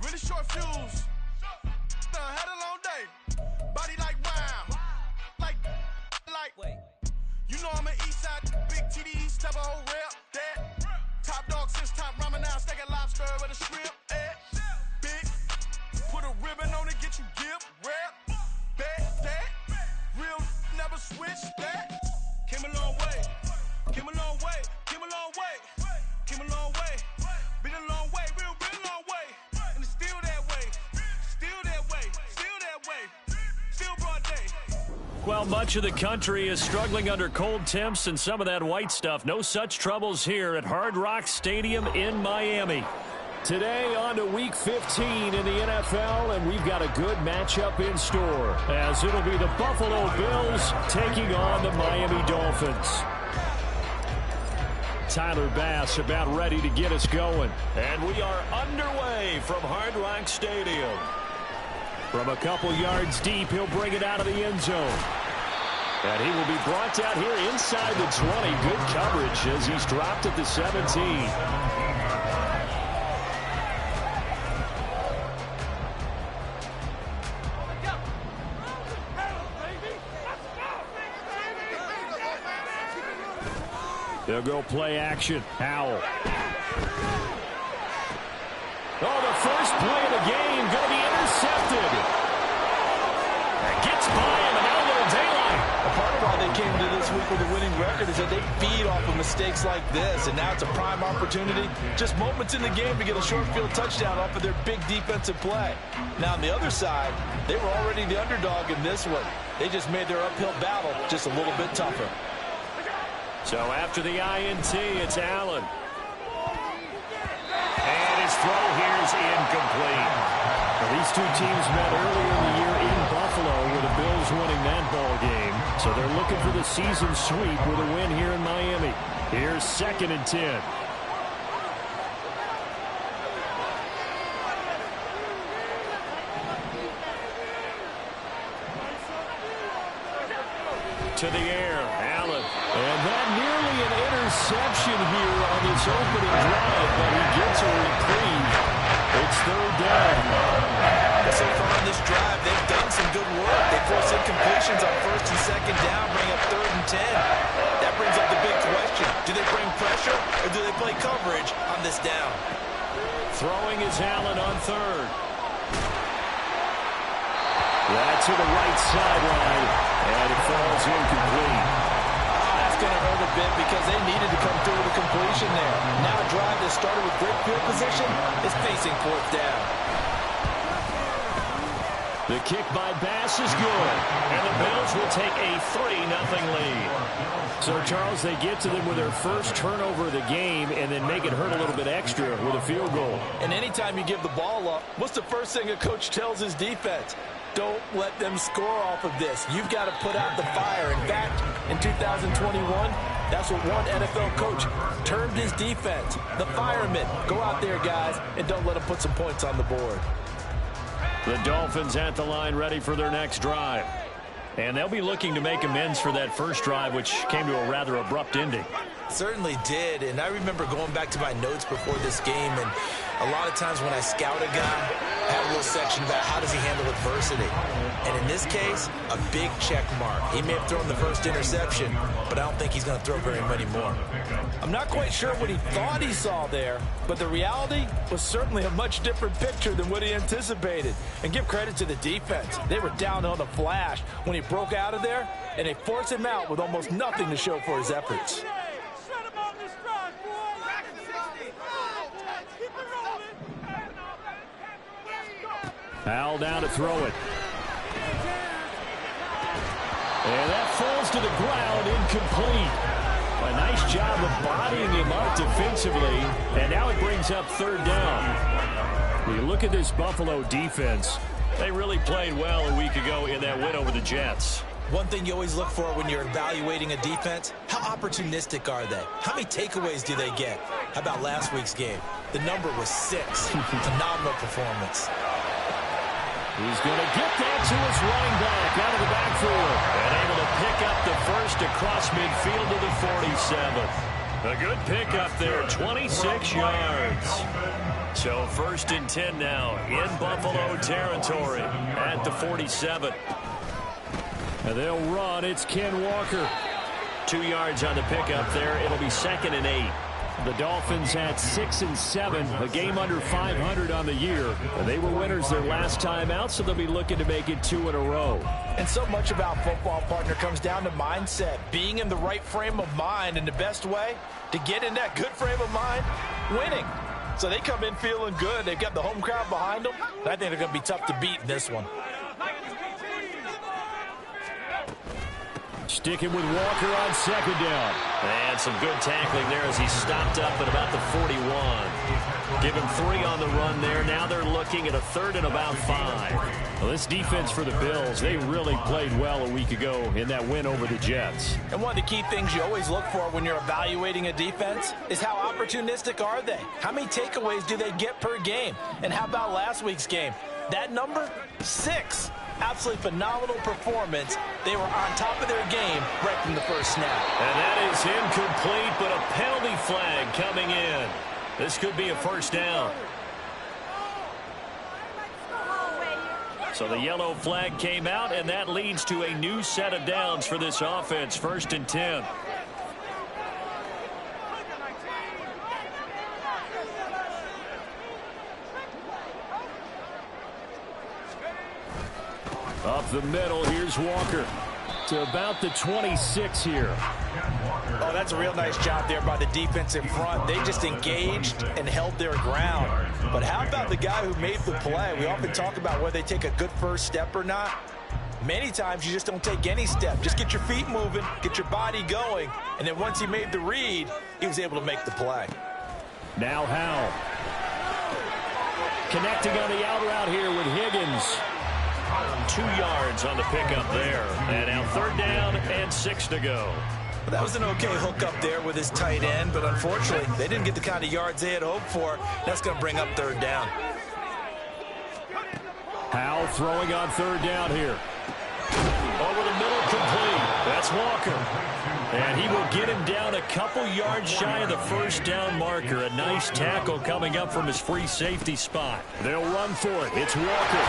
Really short fuse. Had a long day. Body like wow. Like. Wait. You know I'm an east side, big TDs, type of whole rep. That. Top dog since top ramen now, steak and lobster with a shrimp. Big. Put a ribbon on it, get you give. Rep. Bet that. Real never switch that. Came a long way. Came a long way. Came a long way. Came a long way. Been a long way. Real long way. And it's still that way. Still that way. Still that way. Still broad day. Well, much of the country is struggling under cold temps and some of that white stuff. No such troubles here at Hard Rock Stadium in Miami. Today on to Week 15 in the NFL, and we've got a good matchup in store, as it'll be the Buffalo Bills taking on the Miami Dolphins. Tyler Bass about ready to get us going. And we are underway from Hard Rock Stadium. From a couple yards deep, he'll bring it out of the end zone. And he will be brought down here inside the 20. Good coverage as he's dropped at the 17. They'll go play action. Howell. Oh, the first play of the game going to be intercepted. Gets by him, and now a little daylight. A part of why they came to this week with a winning record is that they feed off of mistakes like this, and now it's a prime opportunity. Just moments in the game to get a short field touchdown off of their big defensive play. Now, on the other side, they were already the underdog in this one. They just made their uphill battle just a little bit tougher. So after the INT, it's Allen. And his throw here is incomplete. Well, these two teams met earlier in the year in Buffalo with the Bills winning that ball game. So they're looking for the season sweep with a win here in Miami. Here's 2nd and 10. To the air, Allen. And that nearly an interception here on this opening drive, but he gets a reprieve. It's 3rd down. So far on this drive, they've done some good work. They force incompletions on 1st and 2nd down, bring up 3rd and 10. That brings up the big question. Do they bring pressure, or do they play coverage on this down? Throwing is Allen on 3rd. That's to the right sideline, and it falls incomplete. That's going to hurt a bit because they needed to come through with a completion there. Now a drive that started with great field position is facing 4th down. The kick by Bass is good, and the Bills will take a 3-0 lead. So, Charles, they get to them with their first turnover of the game and then make it hurt a little bit extra with a field goal. And anytime you give the ball up, what's the first thing a coach tells his defense? Don't let them score off of this. You've got to put out the fire. In fact, in 2021, that's what one NFL coach termed his defense. The firemen. Go out there, guys, and don't let them put some points on the board. The Dolphins at the line ready for their next drive. And they'll be looking to make amends for that first drive, which came to a rather abrupt ending. Certainly did, and I remember going back to my notes before this game, and a lot of times when I scout a guy, I have a little section about how does he handle adversity. And in this case, a big check mark. He may have thrown the first interception, but I don't think he's going to throw very many more. I'm not quite sure what he thought he saw there, but the reality was certainly a much different picture than what he anticipated. And give credit to the defense. They were down on the flash when he broke out of there, and they forced him out with almost nothing to show for his efforts. Howell down to throw it. And that falls to the ground, incomplete. A nice job of bodying him up defensively, and now it brings up 3rd down. When you look at this Buffalo defense, they really played well a week ago in that win over the Jets. One thing you always look for when you're evaluating a defense, how opportunistic are they? How many takeaways do they get? How about last week's game? The number was 6. Phenomenal performance. He's going to get that to his running back out of the backfield. And able to pick up the first across midfield to the 47. A good pickup there, 26 yards. So 1st and 10 now in Buffalo territory at the 47. And they'll run. It's Ken Walker. 2 yards on the pickup there. It'll be 2nd and 8. The Dolphins had 6 and 7, a game under 500 on the year. And they were winners their last time out, so they'll be looking to make it 2 in a row. And so much about football, partner, comes down to mindset, being in the right frame of mind, and the best way to get in that good frame of mind, winning. So they come in feeling good. They've got the home crowd behind them. I think they're going to be tough to beat in this one. Sticking with Walker on 2nd down. And some good tackling there as he stopped up at about the 41. Give him 3 on the run there. Now they're looking at a 3rd and about 5. Well, this defense for the Bills, they really played well a week ago in that win over the Jets. And one of the key things you always look for when you're evaluating a defense is how opportunistic are they? How many takeaways do they get per game? And how about last week's game? That number? 6. Absolutely phenomenal performance. They were on top of their game right from the first snap. And that is incomplete, but a penalty flag coming in. This could be a 1st down. So the yellow flag came out, and that leads to a new set of downs for this offense. 1st and 10. Up the middle, here's Walker to about the 26 here. Oh, that's a real nice job there by the defense in front. They just engaged and held their ground. But how about the guy who made the play? We often talk about whether they take a good first step or not. Many times you just don't take any step. Just get your feet moving, get your body going, and then once he made the read, he was able to make the play. Now Howell. Connecting on the out route here with Higgins. 2 yards on the pickup there. And now 3rd down and 6 to go. Well, that was an okay hook up there with his tight end, but unfortunately, they didn't get the kind of yards they had hoped for. That's going to bring up 3rd down. Howell throwing on 3rd down here. Over the middle, complete. That's Walker. And he will get him down a couple yards shy of the 1st down marker. A nice tackle coming up from his free safety spot. They'll run for it. It's Walker.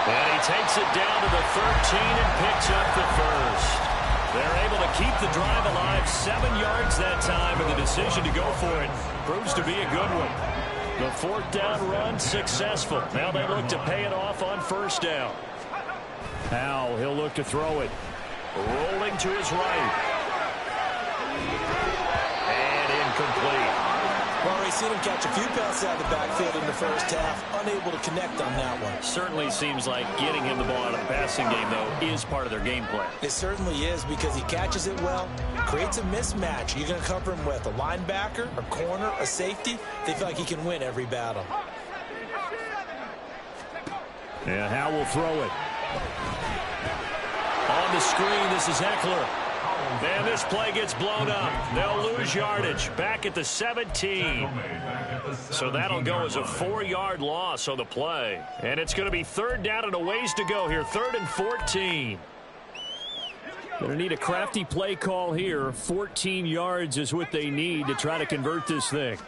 And he takes it down to the 13 and picks up the 1st. They're able to keep the drive alive. 7 yards that time, and the decision to go for it proves to be a good one. The 4th down run successful. Now they look to pay it off on 1st down. Howell, he'll look to throw it. Rolling to his right. And incomplete. Well, we've seen him catch a few passes out of the backfield in the first half. Unable to connect on that one. Certainly seems like getting him the ball out of the passing game, though, is part of their game plan. It certainly is, because he catches it well, creates a mismatch. You're going to cover him with a linebacker, a corner, a safety. They feel like he can win every battle. And Howell will throw it. On the screen, this is Eckler. And this play gets blown up. They'll lose yardage back at the 17. So that'll go as a 4-yard loss on the play. And it's going to be 3rd down and a ways to go here. 3rd and 14. Going to need a crafty play call here. 14 yards is what they need to try to convert this thing.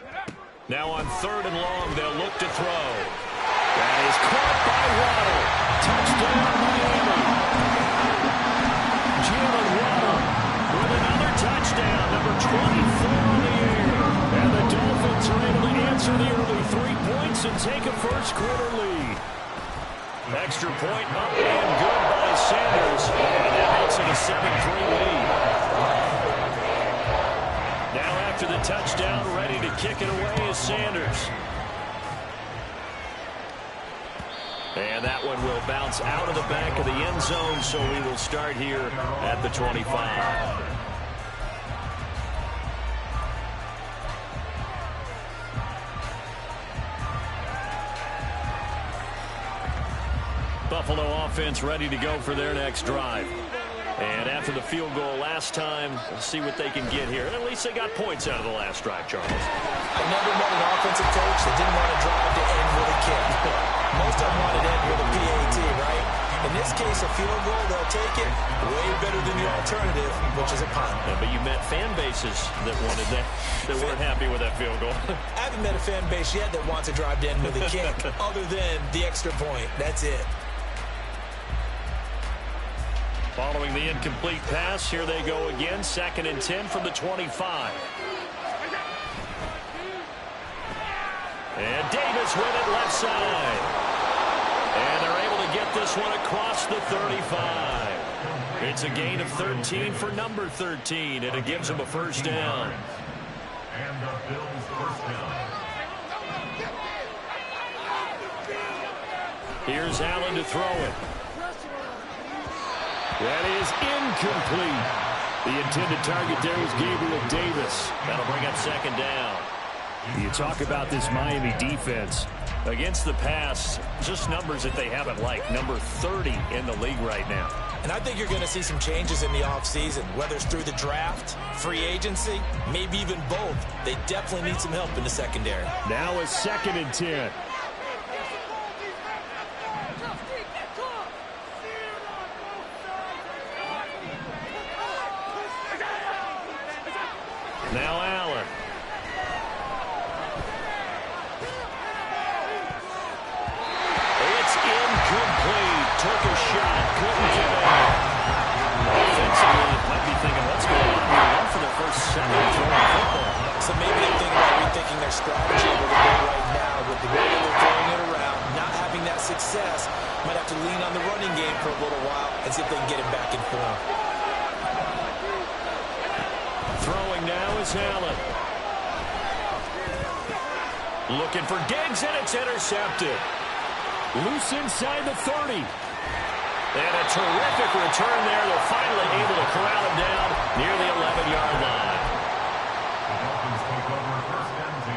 Now on 3rd and long, they'll look to throw. That is caught by Waddle. Touchdown, Miami. Jalen Waddle with another touchdown, number 24 on the year. And the Dolphins are able to answer the early 3 points and take a first-quarter lead. Extra point up and good by Sanders. And that makes it a 7-3 lead. Now after the touchdown, ready to kick it away is Sanders. And that one will bounce out of the back of the end zone, so we will start here at the 25. Buffalo offense ready to go for their next drive. And after the field goal last time, we'll see what they can get here. At least they got points out of the last drive, Charles. I never met an offensive coach that didn't want to drive to end with a kick. Most of them wanted to end with a PAT, right? In this case, force a field goal, they'll take it. Way better than the alternative, which is a punt. Yeah, but you met fan bases that wanted that weren't happy with that field goal. I haven't met a fan base yet that wants to drive to end with a kick, other than the extra point. That's it. Following the incomplete pass, here they go again. 2nd and 10 from the 25. And Davis with it left side. And they're able to get this one across the 35. It's a gain of 13 for number 13, and it gives them a first down. And the Bills first down. Here's Allen to throw it. That is incomplete. The intended target there was Gabriel Davis. That'll bring up 2nd down. You talk about this Miami defense. Against the pass, just numbers that they haven't liked. Number 30 in the league right now. And I think you're going to see some changes in the offseason, whether it's through the draft, free agency, maybe even both. They definitely need some help in the secondary. Now a 2nd and 10. Now Allen. It's incomplete. Took a shot, couldn't get it. Offensively, it might be thinking, what's going on here? One for their first 7 throwing football. So maybe they're thinking about rethinking their strategy a little bit right now with the way they're throwing it around, not having that success. Might have to lean on the running game for a little while and see if they can get it back in form. Throwing now is Allen. Looking for Diggs, and it's intercepted. Loose inside the 30. And a terrific return there. They're finally able to corral him down near the 11-yard line. The Dolphins take over 1st and 10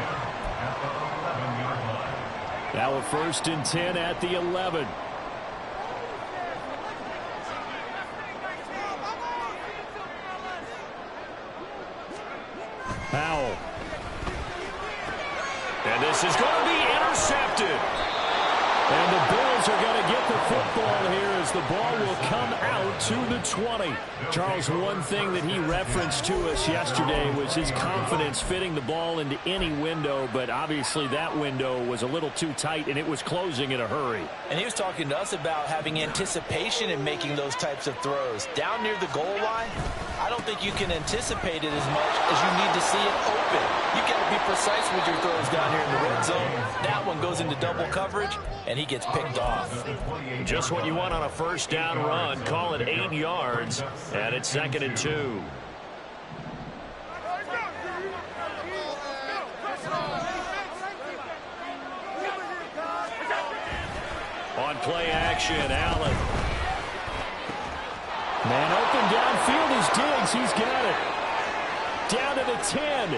at the 11-yard line. Now a 1st and 10 at the 11. Powell. And this is going to be intercepted. And the Bills are going to get the football here as the ball will come out to the 20. Charles, one thing that he referenced to us yesterday was his confidence fitting the ball into any window, but obviously that window was a little too tight, and it was closing in a hurry. And he was talking to us about having anticipation in making those types of throws. Down near the goal line, I don't think you can anticipate it as much as you need to see it open. You've got to be precise with your throws down here in the red zone. That one goes into double coverage, and he gets picked off. Just what you want on a first down run. Call it 8 yards, and it's 2nd and 2. On play action, Allen. Man open downfield is Diggs. He's got it. Down to the 10.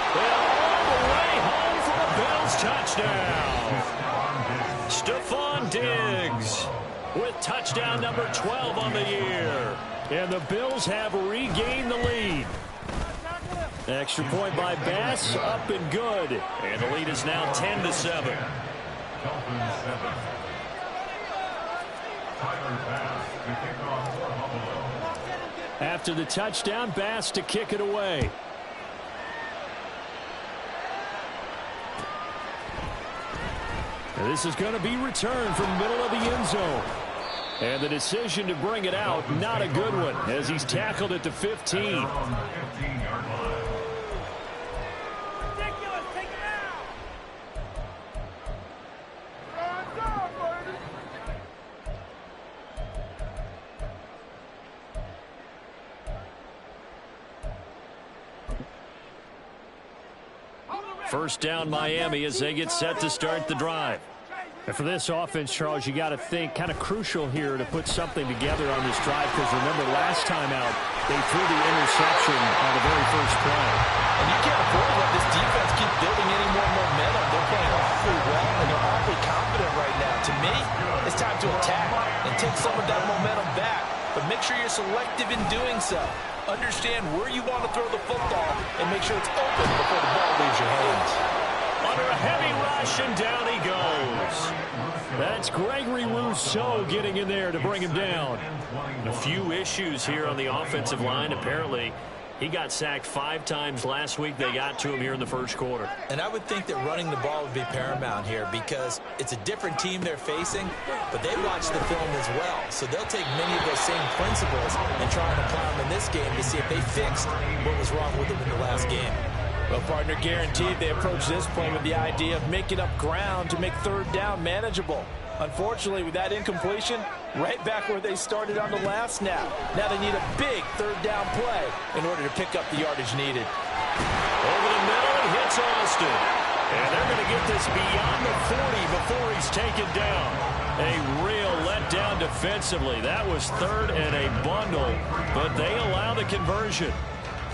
And all the way home for a Bills touchdown. Stephon Diggs with touchdown number 12 on the year. And the Bills have regained the lead. Extra point by Bass, up and good. And the lead is now 10-7. Dolphins 7. Tyler Bass to kick off for Buffalo. After the touchdown, Bass to kick it away. And this is going to be returned from the middle of the end zone. And the decision to bring it out, not a good one, as he's tackled at the 15. On the 15-yard line. First down Miami as they get set to start the drive. And for this offense, Charles, you got to think kind of crucial here to put something together on this drive, because remember last time out they threw the interception on the very first play. And you can't afford to let this defense keep building any more momentum. They're playing awfully well, and they're awfully confident right now. To me, it's time to attack and take some of that momentum back. But make sure you're selective in doing so. Understand where you want to throw the football and make sure it's open before the ball leaves your hands. Under a heavy rush, and down he goes. That That's Gregory Rousseau getting in there to bring him down. A few issues here on the offensive line. Apparently, he got sacked 5 times last week. They got to him here in the first quarter. And I would think that running the ball would be paramount here because it's a different team they're facing, but they watch the film as well. So they'll take many of those same principles and try and apply them in this game to see if they fixed what was wrong with them in the last game. Well, partner, guaranteed they approach this play with the idea of making up ground to make third down manageable. Unfortunately, with that incompletion, right back where they started on the last snap. Now they need a big third down play in order to pick up the yardage needed. Over the middle, it hits Austin. And they're going to get this beyond the 40 before he's taken down. A real letdown defensively. That was third and a bundle, but they allow the conversion.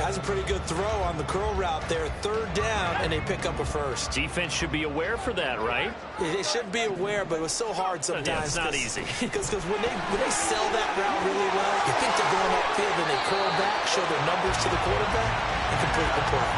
Has a pretty good throw on the curl route there. Third down, and they pick up a first. Defense should be aware for that, right? They should be aware, but it was so hard sometimes. Yeah, it's not easy. Because when they sell that route really well, you think they're going upfield, and they curl back, show their numbers to the quarterback, and complete the play.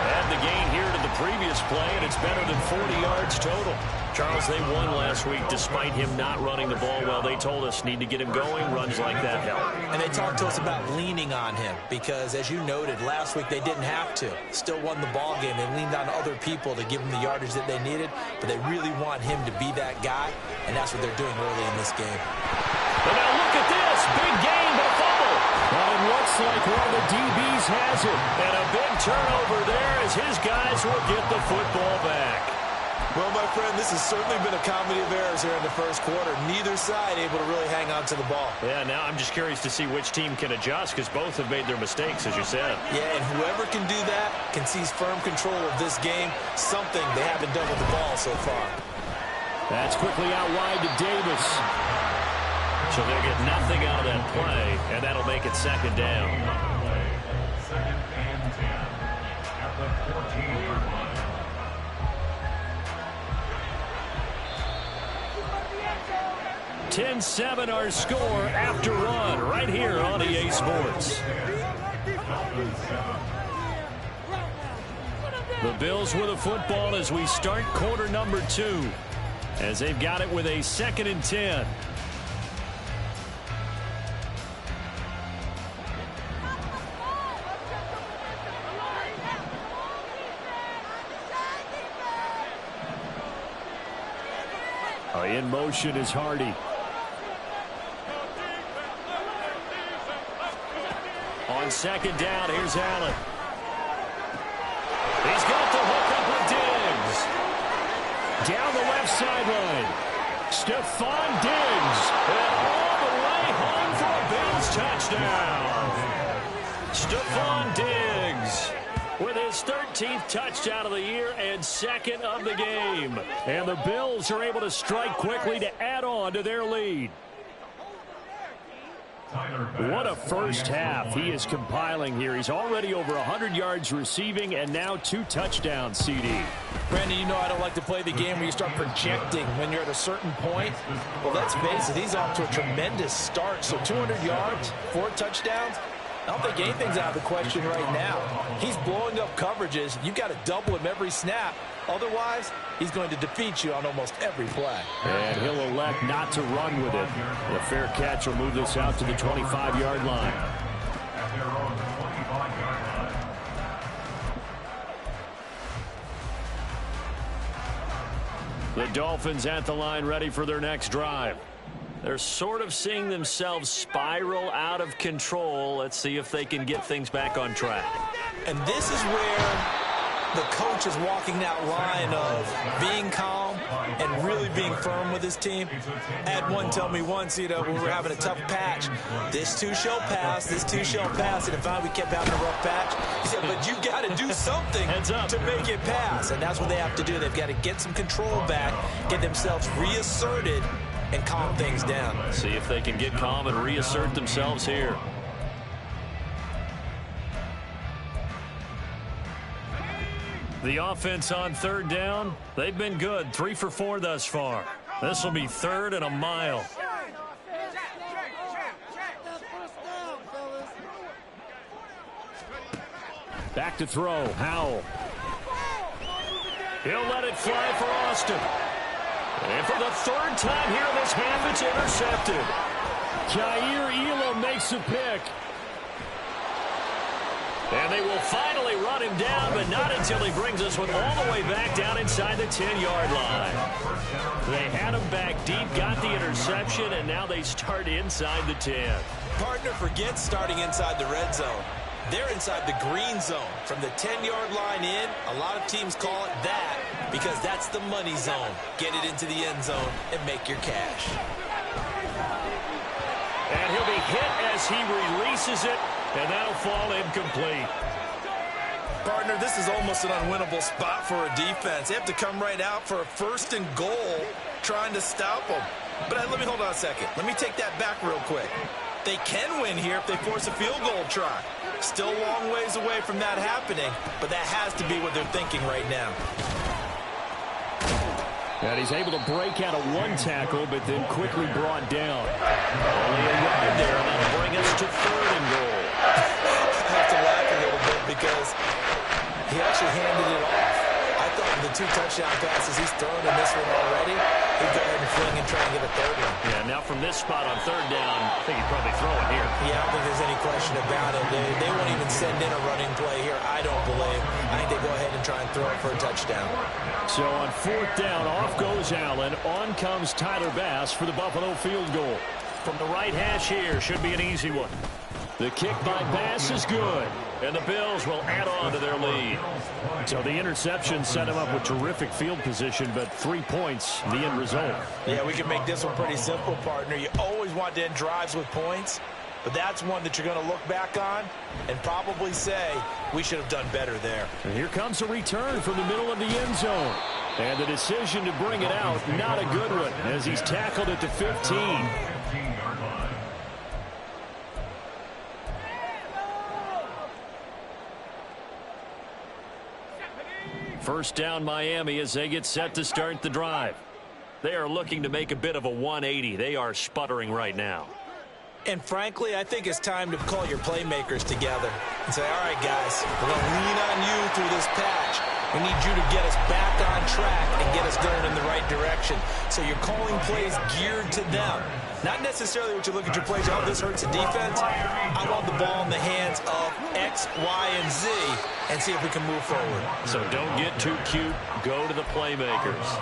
Add the gain here to the previous play, and it's better than 40 yards total. Charles, they won last week despite him not running the ball well. They told us need to get him going. Runs like that help. And they talked to us about leaning on him because, as you noted, last week they didn't have to. Still won the ball game. They leaned on other people to give them the yardage that they needed, but they really want him to be that guy, and that's what they're doing early in this game. But now look at this. Big gain, but a fumble. Well, it looks like one of the DBs has it. And a big turnover there as his guys will get the football back. Well, my friend, this has certainly been a comedy of errors here in the first quarter. Neither side able to really hang on to the ball. Yeah, now I'm just curious to see which team can adjust because both have made their mistakes, as you said. Yeah, and whoever can do that can seize firm control of this game, something they haven't done with the ball so far. That's quickly out wide to Davis. So they'll get nothing out of that play, and that'll make it second down. Second and 10 at the 14-yard line. 10-7 our score after one right here on EA Sports. The Bills with a football as we start quarter number 2, as they've got it with a 2nd and 10. In motion is Hardy. On second down, here's Allen. He's got the hook up with Diggs. Down the left sideline. Stephon Diggs. And all the way home for a Bills touchdown. Stephon Diggs with his 13th touchdown of the year and 2nd of the game. And the Bills are able to strike quickly to add on to their lead. What a first half he is compiling here. He's already over 100 yards receiving and now 2 touchdowns, CD. Brandon, you know I don't like to play the game where you start projecting when you're at a certain point. Well, let's face it, he's off to a tremendous start. So 200 yards, 4 touchdowns. I don't think anything's out of the question right now. He's blowing up coverages. You've got to double him every snap. Otherwise, he's going to defeat you on almost every play. And he'll elect not to run with it. The fair catch will move this out to the 25-yard line. At their own 25-yard line. The Dolphins at the line ready for their next drive. They're sort of seeing themselves spiral out of control. Let's see if they can get things back on track. And this is where the coach is walking that line of being calm and really being firm with his team. I had one tell me once, when we were having a tough patch, this too shall pass, this too shall pass. And if we kept having a rough patch, he said, but you got to do something to make it pass. And that's what they have to do. They've got to get some control back, get themselves reasserted, and calm things down. See if they can get calm and reassert themselves here. The offense on third down, they've been good. 3 for 4 thus far. This will be 3rd and a mile. Back to throw, Howell. He'll let it fly for Austin. And for the third time here in this half, it's intercepted. Kaiir Elam makes a pick. And they will finally run him down, but not until he brings this one all the way back down inside the 10-yard line. They had him back deep, got the interception, and now they start inside the 10. Partner, forget starting inside the red zone. They're inside the green zone. From the 10-yard line in, a lot of teams call it that because that's the money zone. Get it into the end zone and make your cash. And he'll be hit as he releases it, and that'll fall incomplete. Partner, this is almost an unwinnable spot for a defense. They have to come right out for a 1st and goal trying to stop them. But let me hold on a second. Let me take that back real quick. They can win here if they force a field goal try. Still a long ways away from that happening, but that has to be what they're thinking right now. And he's able to break out of one tackle, but then quickly brought down. Only a yard there, and that'll bring us to 3rd and goal. I have to laugh a little bit because he actually handed it off. I thought with the 2 touchdown passes he's thrown in this one already, he'd go ahead and fling and try and get a 3rd one. Yeah, now from this spot on 3rd down, I think he'd probably throw it here. Yeah, I don't think there's any question about it. They won't even send in a running play here, I don't believe. I think they go ahead and try and throw it for a touchdown. So on 4th down, off goes Allen. On comes Tyler Bass for the Buffalo field goal. From the right hash here, should be an easy one. The kick by Bass is good, and the Bills will add on to their lead. So the interception set him up with terrific field position, but 3 points, the end result. Yeah, we can make this one pretty simple, partner. You always want to end drives with points, but that's one that you're going to look back on and probably say, we should have done better there. And here comes a return from the middle of the end zone. And the decision to bring it out, not a good one, as he's tackled at the 15. First down Miami as they get set to start the drive. They are looking to make a bit of a 180. They are sputtering right now. And frankly, I think it's time to call your playmakers together and say, all right, guys, we're going to lean on you through this patch. We need you to get us back on track and get us going in the right direction. So you're calling plays geared to them. Not necessarily what you look at your plays, oh, this hurts the defense. I want the ball in the hands of X, Y, and Z and see if we can move forward. So don't get too cute. Go to the playmakers.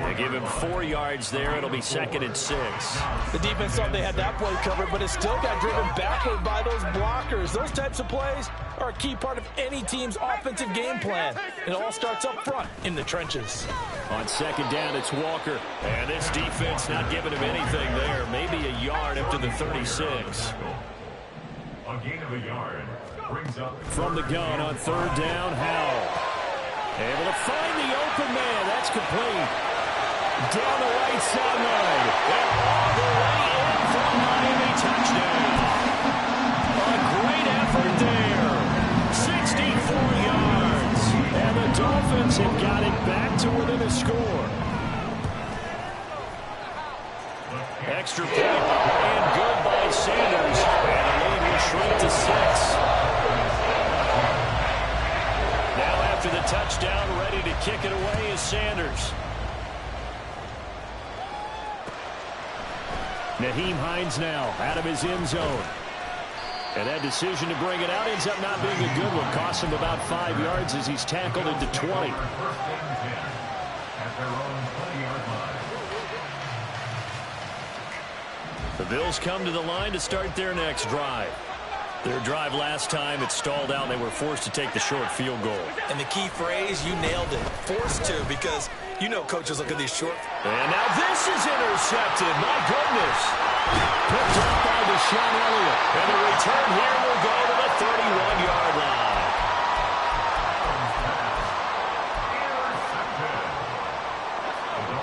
They give him 4 yards there. It'll be 2nd and 6. The defense thought they had that play covered, but it still got driven backward by those blockers. Those types of plays are a key part of any team's offensive game plan. It all starts up front in the trenches. On 2nd down, it's Walker. And this defense not giving him anything there. Maybe a yard up to the 36. A gain of a yard brings up From the gun on 3rd down, Howell. Able to find the open man. That's complete. Down the right sideline. And all the way in for a Miami touchdown. A great effort there. 64 yards. And the Dolphins have got it back to within a score. Extra point and good by Sanders. And the lead will shrink to 6. Now after the touchdown, ready to kick it away is Sanders. Nyheim Hines now out of his end zone. And that decision to bring it out ends up not being a good one. Costs him about 5 yards as he's tackled into 20. at their own 20-yard line. The Bills come to the line to start their next drive. Their drive last time, it stalled out. They were forced to take the short field goal. And the key phrase, you nailed it. Forced to, because you know coaches look at these short. And now this is intercepted. My goodness. Picked up by Deshaun Elliott. And the return here will go to the 31-yard line.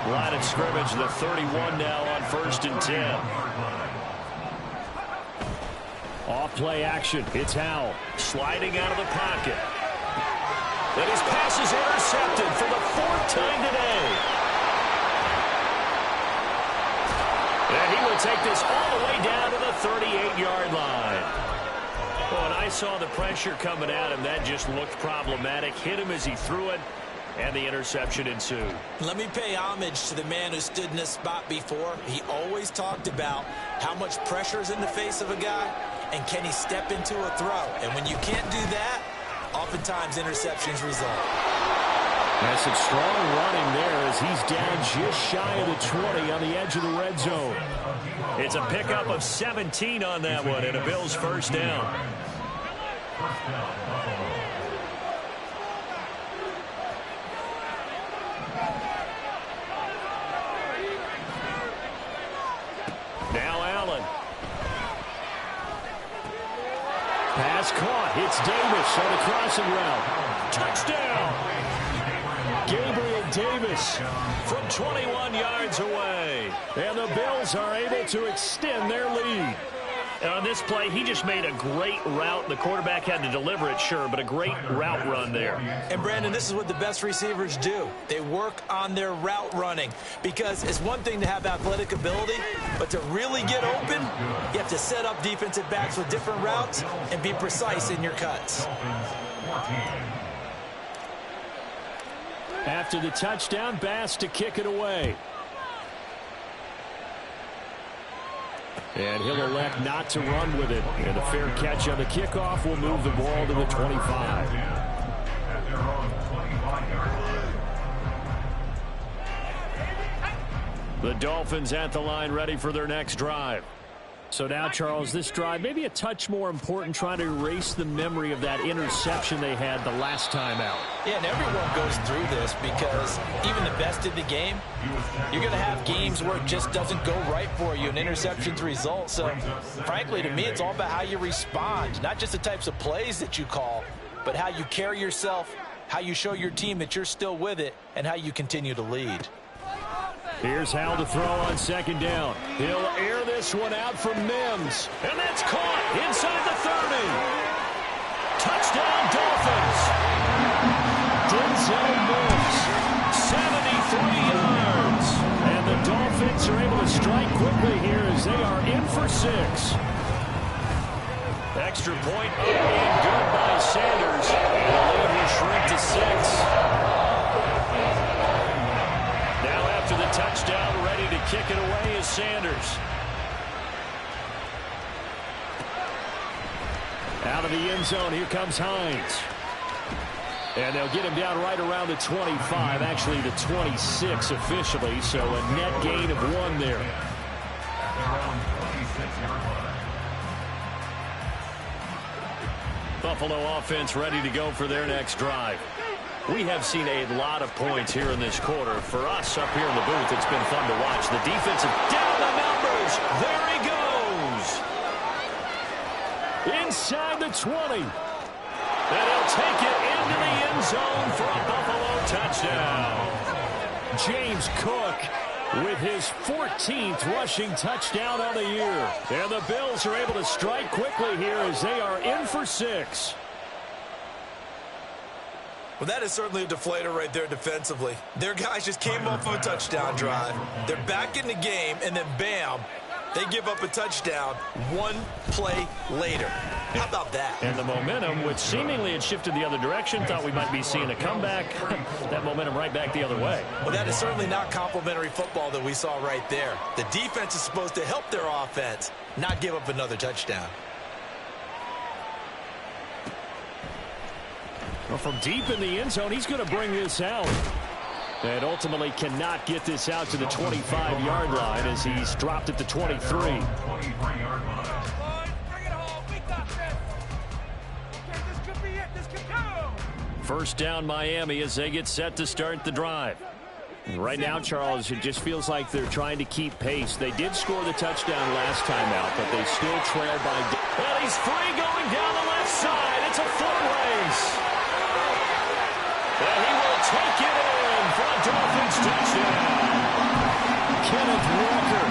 Line of scrimmage, the 31 now on 1st and 10. Off play action. It's Howell sliding out of the pocket. And his pass is intercepted for the 4th time today. And he will take this all the way down to the 38-yard line. Well, when I saw the pressure coming at him, that just looked problematic. Hit him as he threw it. And the interception ensued. Let me pay homage to the man who stood in this spot before. He always talked about how much pressure is in the face of a guy, and can he step into a throw. And when you can't do that, oftentimes interceptions result. That's some strong running there as he's down just shy of the 20 on the edge of the red zone. It's a pickup of 17 on that one, and a Bills first down. Now Allen. Pass caught. It's Davis on the crossing route. Touchdown! Gabriel Davis from 21 yards away. And the Bills are able to extend their lead. And on this play, he just made a great route. The quarterback had to deliver it, sure, but a great route run there. And, Brandon, this is what the best receivers do. They work on their route running because it's one thing to have athletic ability, but to really get open, you have to set up defensive backs with different routes and be precise in your cuts. After the touchdown, Bass to kick it away. And he'll elect not to run with it. And a fair catch on the kickoff will move the ball to the 25. The Dolphins at the line ready for their next drive. So now, Charles, this drive maybe a touch more important, trying to erase the memory of that interception they had the last time out. Yeah, and everyone goes through this because even the best in the game, you're going to have games where it just doesn't go right for you and interceptions result. So, frankly, to me, it's all about how you respond, not just the types of plays that you call, but how you carry yourself, how you show your team that you're still with it, and how you continue to lead. Here's Howell to throw on second down. He'll air this one out from Mims. And that's caught inside the 30. Touchdown, Dolphins. Denzel Mims, 73 yards. And the Dolphins are able to strike quickly here as they are in for 6. Extra point up and good by Sanders. And the lead will shrink to 6. After the touchdown, ready to kick it away is Sanders. Out of the end zone, here comes Hines. And they'll get him down right around the 25, actually the 26 officially, so a net gain of 1 there. Buffalo offense ready to go for their next drive. We have seen a lot of points here in this quarter. For us up here in the booth, it's been fun to watch. The defensive down the numbers. There he goes. Inside the 20. And he'll take it into the end zone for a Buffalo touchdown. James Cook with his 14th rushing touchdown on the year. And the Bills are able to strike quickly here as they are in for 6. Well, that is certainly a deflator right there defensively. Their guys just came off of a touchdown drive. They're back in the game, and then bam, they give up a touchdown 1 play later. How about that? And the momentum, which seemingly had shifted the other direction, thought we might be seeing a comeback. That momentum right back the other way. Well, that is certainly not complimentary football that we saw right there. The defense is supposed to help their offense, not give up another touchdown. Well, from deep in the end zone, he's going to bring this out. And ultimately cannot get this out to the 25-yard line as he's dropped at the 23. First down, Miami, as they get set to start the drive. Right now, Charles, it just feels like they're trying to keep pace. They did score the touchdown last time out, but they still trail by... Well, he's free going down the left side. It's a foot race. And he will take it in for a Dolphins touchdown. Kenneth Walker,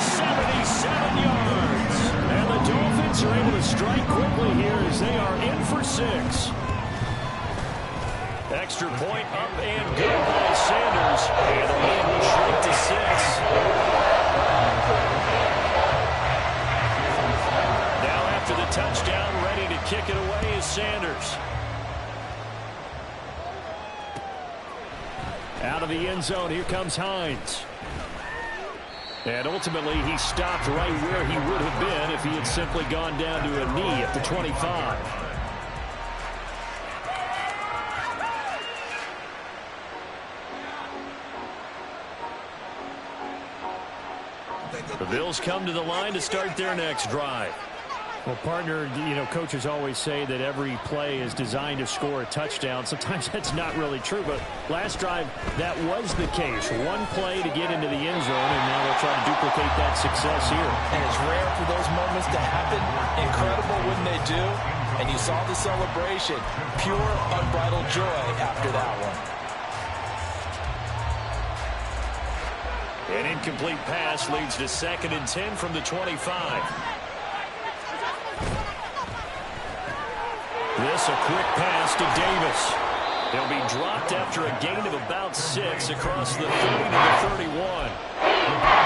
77 yards. And the Dolphins are able to strike quickly here as they are in for 6. Extra point up and good by Sanders. And the lead will shrink to 6. Now after the touchdown, ready to kick it away is Sanders. end zone. Here comes Hines. And ultimately, he stopped right where he would have been if he had simply gone down to a knee at the 25. The Bills come to the line to start their next drive. Well, partner, coaches always say that every play is designed to score a touchdown. Sometimes that's not really true, but last drive, that was the case. One play to get into the end zone, and now they'll try to duplicate that success here. And it's rare for those moments to happen. Incredible when they do. And you saw the celebration. Pure, unbridled joy after that one. An incomplete pass leads to 2nd and 10 from the 25. This a quick pass to Davis. He'll be dropped after a gain of about 6 across the 30 to the 31.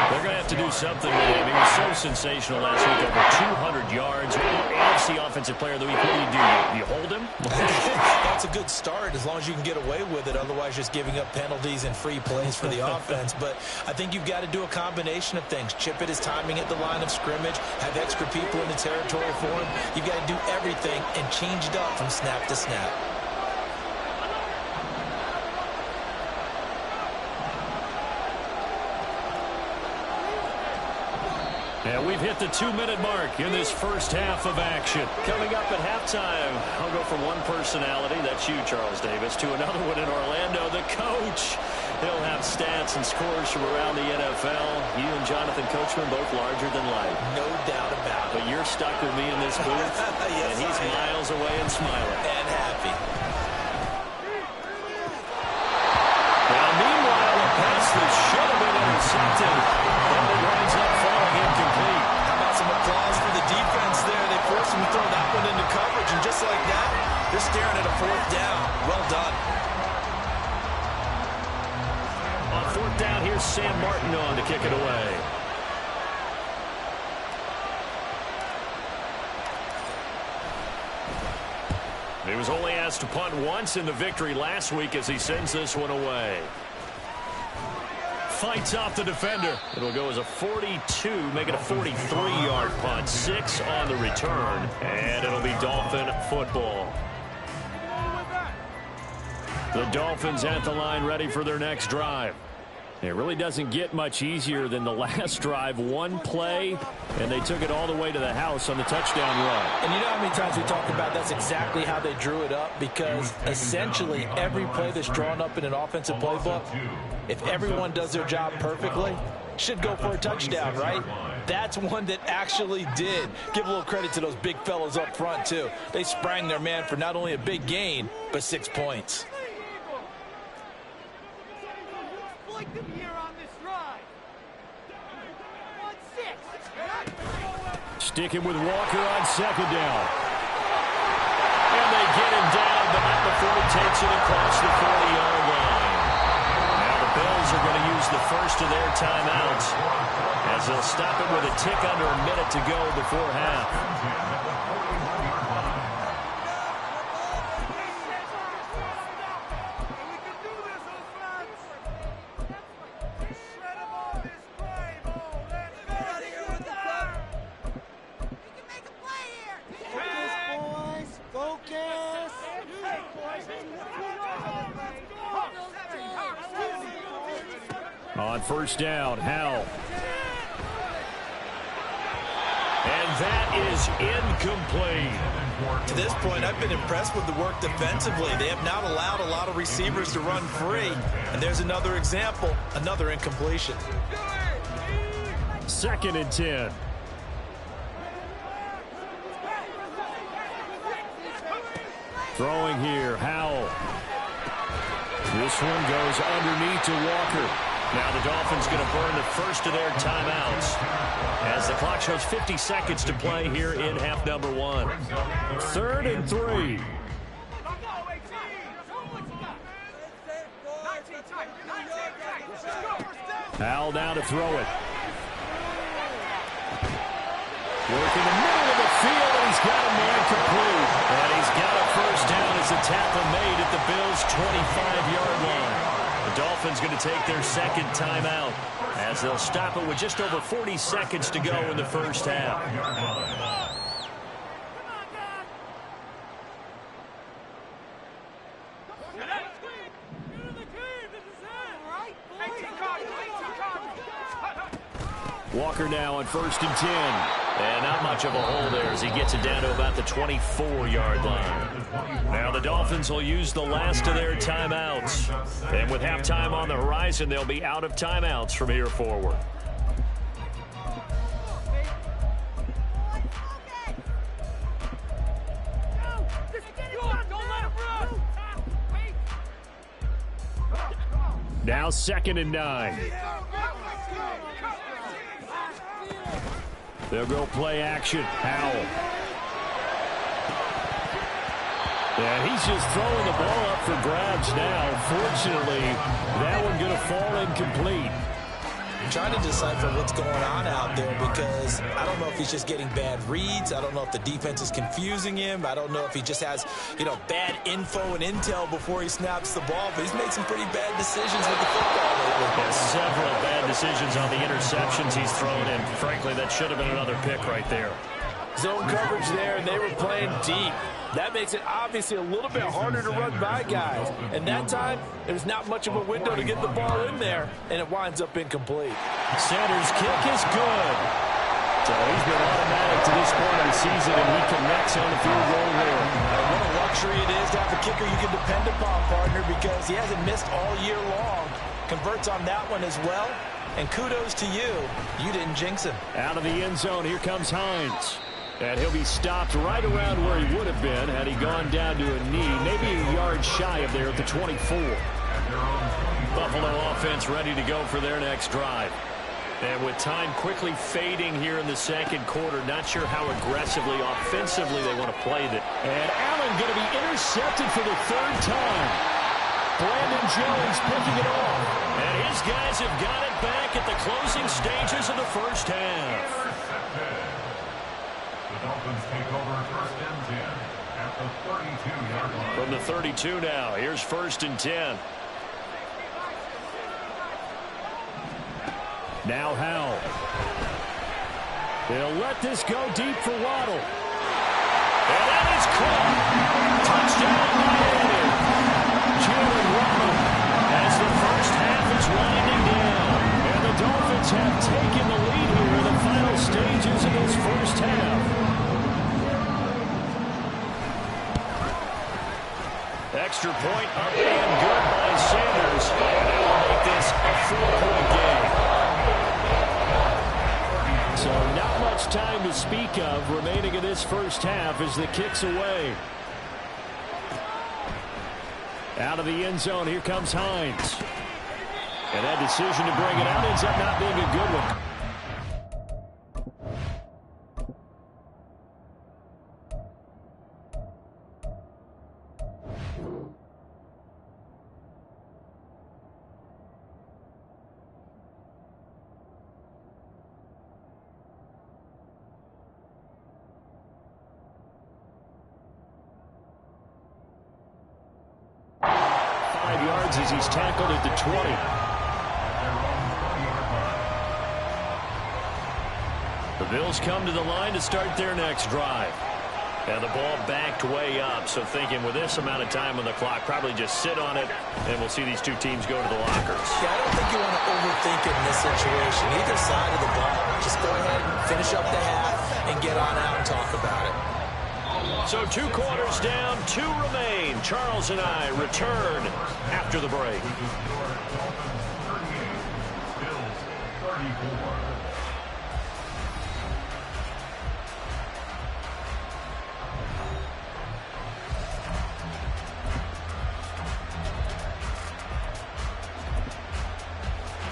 They're going to have to do something with him. He was so sensational last week, over 200 yards. AFC Offensive Player of the Week. What do? You hold him? That's a good start as long as you can get away with it. Otherwise, just giving up penalties and free plays for the offense. But I think you've got to do a combination of things. Chip it his timing at the line of scrimmage. Have extra people in the territory for him. You've got to do everything and change it up from snap to snap. And we've hit the 2-minute mark in this first half of action. Coming up at halftime, I'll go from one personality, that's you, Charles Davis, to another one in Orlando, the coach. He'll have stats and scores from around the NFL. You and Jonathan Coachman, both larger than life. No doubt about it. But you're stuck with me in this booth, yes, and he's miles away and smiling. And happy. Now, meanwhile, a pass that should have been intercepted, and it winds up falling incomplete. How about some applause for the defense there? They forced him to throw that one into coverage, and just like that, they're staring at a 4th down. Well done. On 4th down, here's Sam Martin on to kick it away. He was only asked to punt once in the victory last week as he sends this one away. Fights off the defender. It'll go as a 42, make it a 43-yard punt. 6 on the return, and it'll be Dolphin football. The Dolphins at the line ready for their next drive. It really doesn't get much easier than the last drive. One play, and they took it all the way to the house on the touchdown run. And you know how many times we talk about that's exactly how they drew it up, because essentially every play that's drawn up in an offensive playbook, if everyone does their job perfectly, should go for a touchdown, right? That's one that actually did. Give a little credit to those big fellows up front, too. They sprang their man for not only a big gain, but 6 points. Sticking with Walker on 2nd down. And they get him down, but not before he takes it across the 40-yard line. Now the Bills are going to use the first of their timeouts as they'll stop it with a tick under a minute to go before half. On 1st down, Howell. And that is incomplete. To this point, I've been impressed with the work defensively. They have not allowed a lot of receivers to run free. And there's another example, another incompletion. 2nd and 10. Throwing here, Howell. This one goes underneath to Walker. Now the Dolphins going to burn the first of their timeouts as the clock shows 50 seconds to play here in half number 1. 3rd and 3. Howell now to throw it. Working the middle of the field, and he's got a man complete. And he's got a first down as the tackle made at the Bills' 25-yard line. The Dolphins going to take their second timeout as they'll stop it with just over 40 seconds to go in the first half. Walker now on 1st and 10. And not much of a hole there as he gets it down to about the 24-yard line. Now the Dolphins will use the last of their timeouts. And with halftime on the horizon, they'll be out of timeouts from here forward. Now 2nd and 9. They'll go play action. Howell. And he's just throwing the ball up for grabs now. Fortunately, that one going to fall incomplete. I'm trying to decipher what's going on out there because I don't know if he's just getting bad reads. I don't know if the defense is confusing him. I don't know if he just has, bad info and intel before he snaps the ball. But he's made some pretty bad decisions with the football lately. Yeah, several bad decisions on the interceptions he's thrown in. Frankly, that should have been another pick right there. Zone coverage there, and they were playing deep. That makes it obviously a little bit harder to run by guys. And that time, there's not much of a window to get the ball in there, and it winds up incomplete. Sanders' kick is good. So he's been automatic to this point of the season, and he connects on the field goal there. What a luxury it is to have a kicker you can depend upon, partner, because he hasn't missed all year long. Converts on that one as well. And kudos to you. You didn't jinx him. Out of the end zone, here comes Hines. And he'll be stopped right around where he would have been had he gone down to a knee, maybe a yard shy of there at the 24. Buffalo offense ready to go for their next drive. And with time quickly fading here in the second quarter, not sure how aggressively, offensively they want to play it. And Allen going to be intercepted for the 3rd time. Brandon Jones picking it off. And his guys have got it back at the closing stages of the first half. The Dolphins take over 1st and 10 at the 32-yard line. From the 32 now, here's 1st and 10. Now Howell. They'll let this go deep for Waddle. And that is caught. Touchdown Miami. Jalen Waddle as the first half is winding down. And the Dolphins have taken the lead here in the final stages of this first half. Extra point up and good by Sanders. And that will make this a 4-point game. So not much time to speak of remaining in this first half as the kick's away. Out of the end zone, here comes Hines. And that decision to bring it out ends up not being a good one. As he's tackled at the 20. The Bills come to the line to start their next drive. And the ball backed way up, so thinking with this amount of time on the clock, probably just sit on it, and we'll see these two teams go to the lockers. Yeah, I don't think you want to overthink it in this situation. Either side of the ball. Just go ahead and finish up the half and get on out and talk about it. So 2 quarters down, 2 remain. Charles and I return after the break. Bills 34.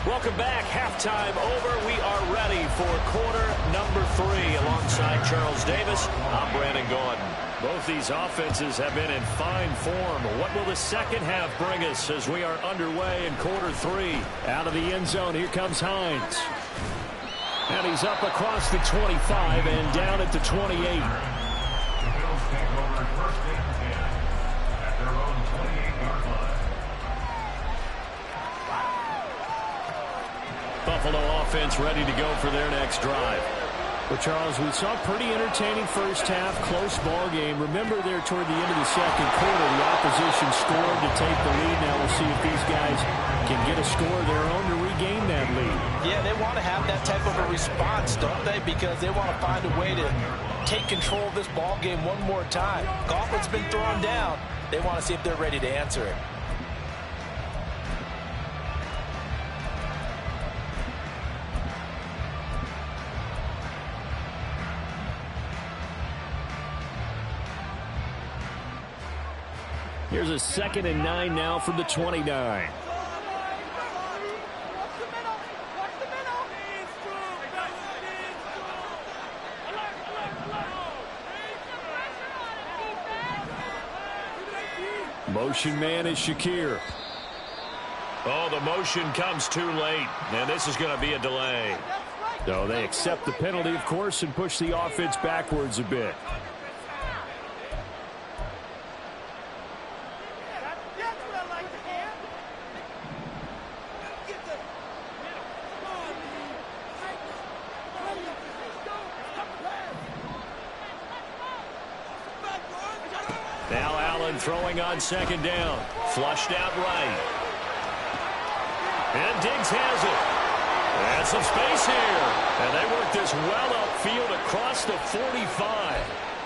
Welcome back. Halftime over. We are ready for quarter number 3. Alongside Charles Davis, I'm Brandon Gaudin. Both these offenses have been in fine form. What will the second half bring us as we are underway in quarter 3? Out of the end zone, here comes Hines. And he's up across the 25 and down at the 28. The Bills take over 1st and 10 at their own 28-yard line. Buffalo offense ready to go for their next drive. Well, Charles, we saw a pretty entertaining first half, close ball game. Remember there toward the end of the second quarter, the opposition scored to take the lead. Now we'll see if these guys can get a score of their own to regain that lead. Yeah, they want to have that type of a response, don't they? Because they want to find a way to take control of this ball game one more time. Gauntlet's been thrown down. They want to see if they're ready to answer it. Here's a 2nd and 9 now from the 29. Motion man is Shakir. Oh, the motion comes too late, and this is going to be a delay. So they accept the penalty, of course, and push the offense backwards a bit. Now Allen throwing on 2nd down. Flushed out right. And Diggs has it. And some space here. And they work this well upfield across the 45.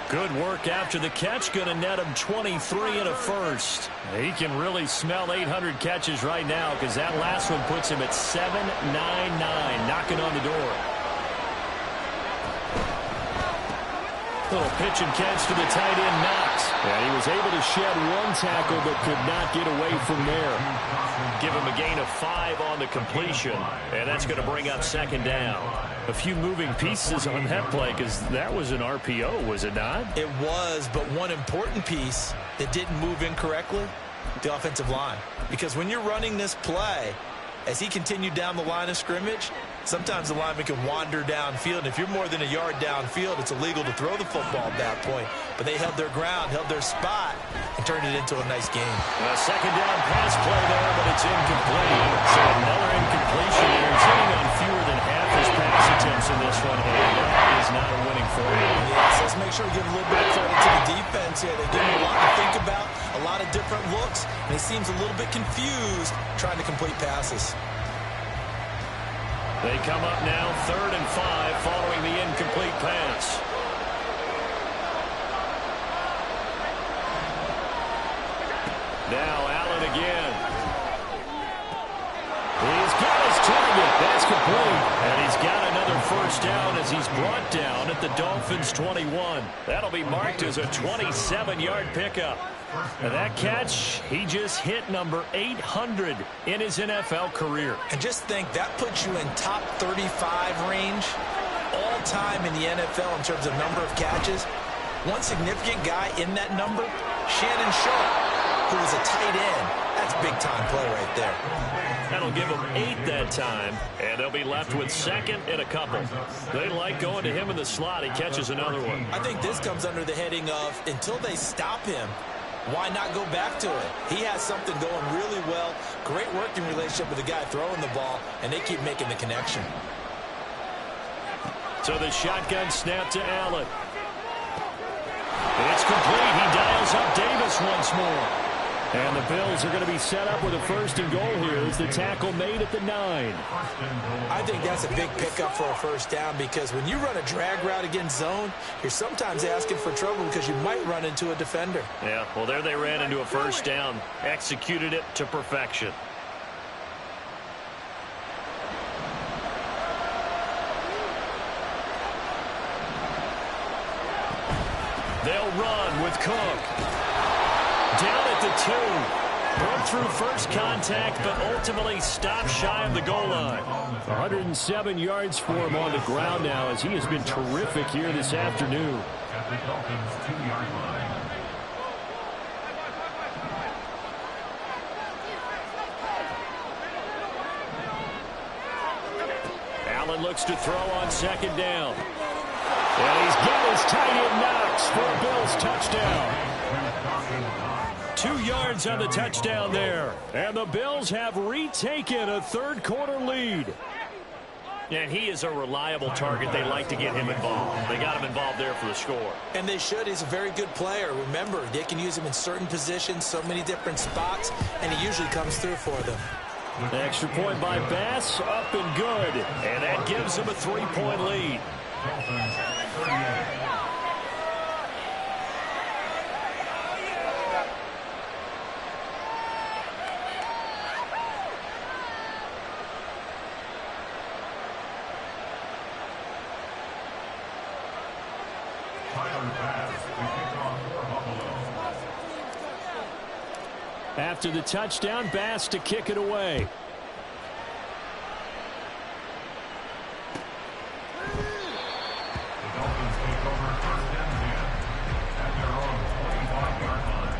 Good work after the catch. Going to net him 23 and a first. He can really smell 800 catches right now because that last one puts him at 799, knocking on the door. Little pitch and catch to the tight end, Knox. And he was able to shed one tackle but could not get away from there. Give him a gain of 5 on the completion, and that's going to bring up 2nd down. A few moving pieces on that play because that was an RPO, was it not? It was, but one important piece that didn't move incorrectly, the offensive line. Because when you're running this play, as he continued down the line of scrimmage, sometimes the lineman can wander downfield. And if you're more than a yard downfield, it's illegal to throw the football at that point. But they held their ground, held their spot, and turned it into a nice game. A 2nd down pass play there, but it's incomplete. So another incompletion here. He's hitting on fewer than half his pass attempts in this one, and that is not a winning formula. Yes, let's make sure we give a little bit of credit to the defense here. They give him a lot to think about, a lot of different looks, and he seems a little bit confused trying to complete passes. They come up now 3rd and 5 following the incomplete pass. Now Allen again. He's got his target. That's complete. And he's got another first down as he's brought down at the Dolphins' 21. That'll be marked as a 27-yard pickup. And that catch, he just hit number 800 in his NFL career. And just think, that puts you in top 35 range all time in the NFL in terms of number of catches. One significant guy in that number, Shannon Sharp, who was a tight end. That's big-time play right there. That'll give them 8 that time, and they'll be left with 2nd and a couple. They like going to him in the slot. He catches another one. I think this comes under the heading of, until they stop him, why not go back to it? He has something going really well. Great working relationship with the guy throwing the ball, and they keep making the connection. So the shotgun snap to Allen. It's complete. He dials up Davis once more. And the Bills are going to be set up with a 1st and goal here as the tackle made at the 9. I think that's a big pickup for a 1st down because when you run a drag route against zone, you're sometimes asking for trouble because you might run into a defender. Yeah, well, there they ran into a 1st down. Executed it to perfection. They'll run with Cook. Down at the 2. Broke through first contact, but ultimately stopped shy of the goal line. 107 yards for him on the ground now as he has been terrific here this afternoon. At the Dolphins' 2-yard line. Allen looks to throw on 2nd down. And he's got his tight end Knox for a Bills touchdown. 2 yards on the touchdown there. And the Bills have retaken a 3rd quarter lead. And he is a reliable target. They like to get him involved. They got him involved there for the score. And they should. He's a very good player. Remember, they can use him in certain positions, so many different spots, and he usually comes through for them. The extra point by Bass, up and good. And that gives them a 3-point lead. After the touchdown, Bass to kick it away. The Dolphins take over first and 10 at their own 45-yard line.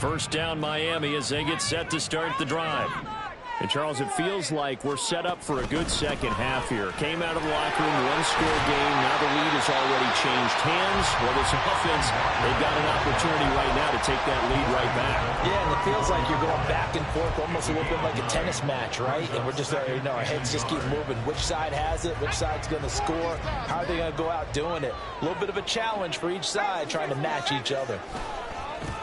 First down, Miami, as they get set to start the drive. And, Charles, it feels like we're set up for a good second half here. Came out of the locker room, one-score game. Now the lead has already changed hands. Well, this offense, they've got an opportunity right now to take that lead right back. Yeah, and it feels like you're going back and forth, almost a little bit like a tennis match, right? And we're just, our heads just keep moving. Which side has it? Which side's going to score? How are they going to go out doing it? A little bit of a challenge for each side, trying to match each other.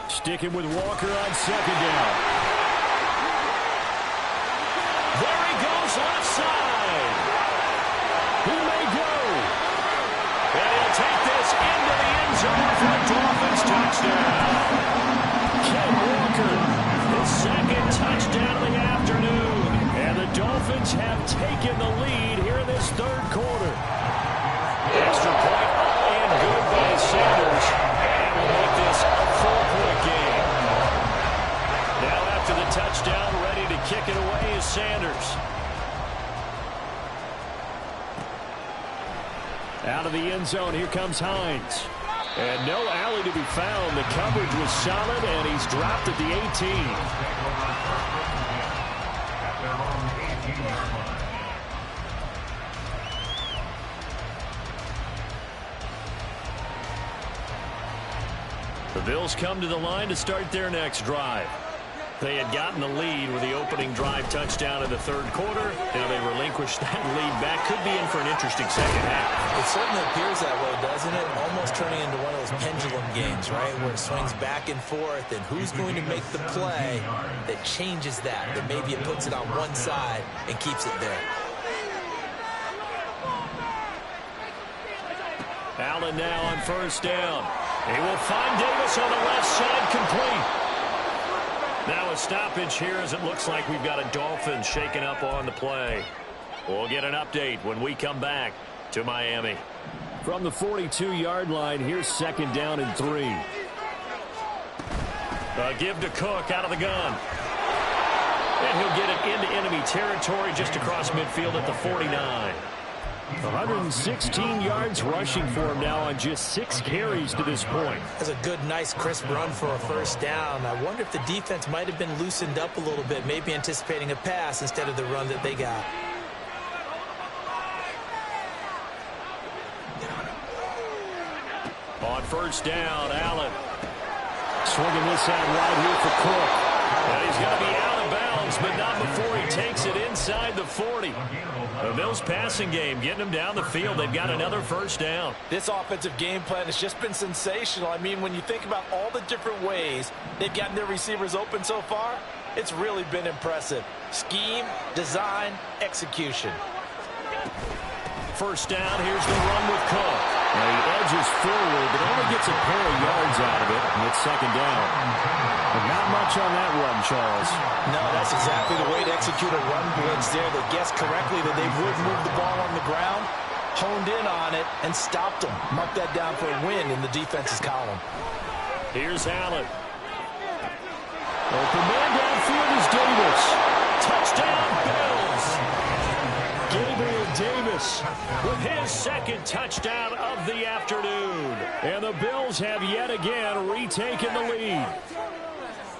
Sticking with Walker on second down. There he goes, left side. He may go. And he'll take this into the end zone for a Dolphins touchdown. Ken Walker, his second touchdown of the afternoon. And the Dolphins have taken the lead here in this third quarter. Extra point up and good by Sanders. And we'll make this a 4-point game. Now after the touchdown, ready to kick it away is Sanders. Out of the end zone, here comes Hines. And no alley to be found. The coverage was solid, and he's dropped at the 18. At their own 18-yard line. The Bills come to the line to start their next drive. They had gotten the lead with the opening drive touchdown in the third quarter. Now they relinquish that lead back. Could be in for an interesting second half. It certainly appears that way, doesn't it? Almost turning into one of those pendulum games, right, where it swings back and forth, and who's going to make the play that changes that maybe it puts it on one side and keeps it there. Allen now on first down. He will find Davis on the left side, complete. Now a stoppage here as it looks like we've got a Dolphins shaken up on the play. We'll get an update when we come back to Miami. From the 42-yard line, here's second down and 3. Give to Cook out of the gun. And he'll get it into enemy territory just across midfield at the 49. 116 yards rushing for him now on just 6 carries to this point. That's a good, nice, crisp run for a first down. I wonder if the defense might have been loosened up a little bit, maybe anticipating a pass instead of the run that they got. on first down. Allen swinging this out wide here for Cook. And he's going to be out of bounds, but not before he takes it inside the 40. The Bills passing game getting them down the field. They've got another first down. This offensive game plan has just been sensational. I mean, when you think about all the different ways they've gotten their receivers open so far, it's really been impressive. Scheme, design, execution. First down, here's the run with Cook. Now he edges forward, but only gets a pair of yards out of it, and it's second down. But not much on that run, Charles. No, that's exactly the way to execute a run blitz there. They guessed correctly that they would move the ball on the ground, honed in on it, and stopped them. Mark that down for a win in the defense's column. Here's Allen. Open man downfield is Davis. Touchdown, Bills. Gabriel Davis with his second touchdown of the afternoon. And the Bills have yet again retaken the lead.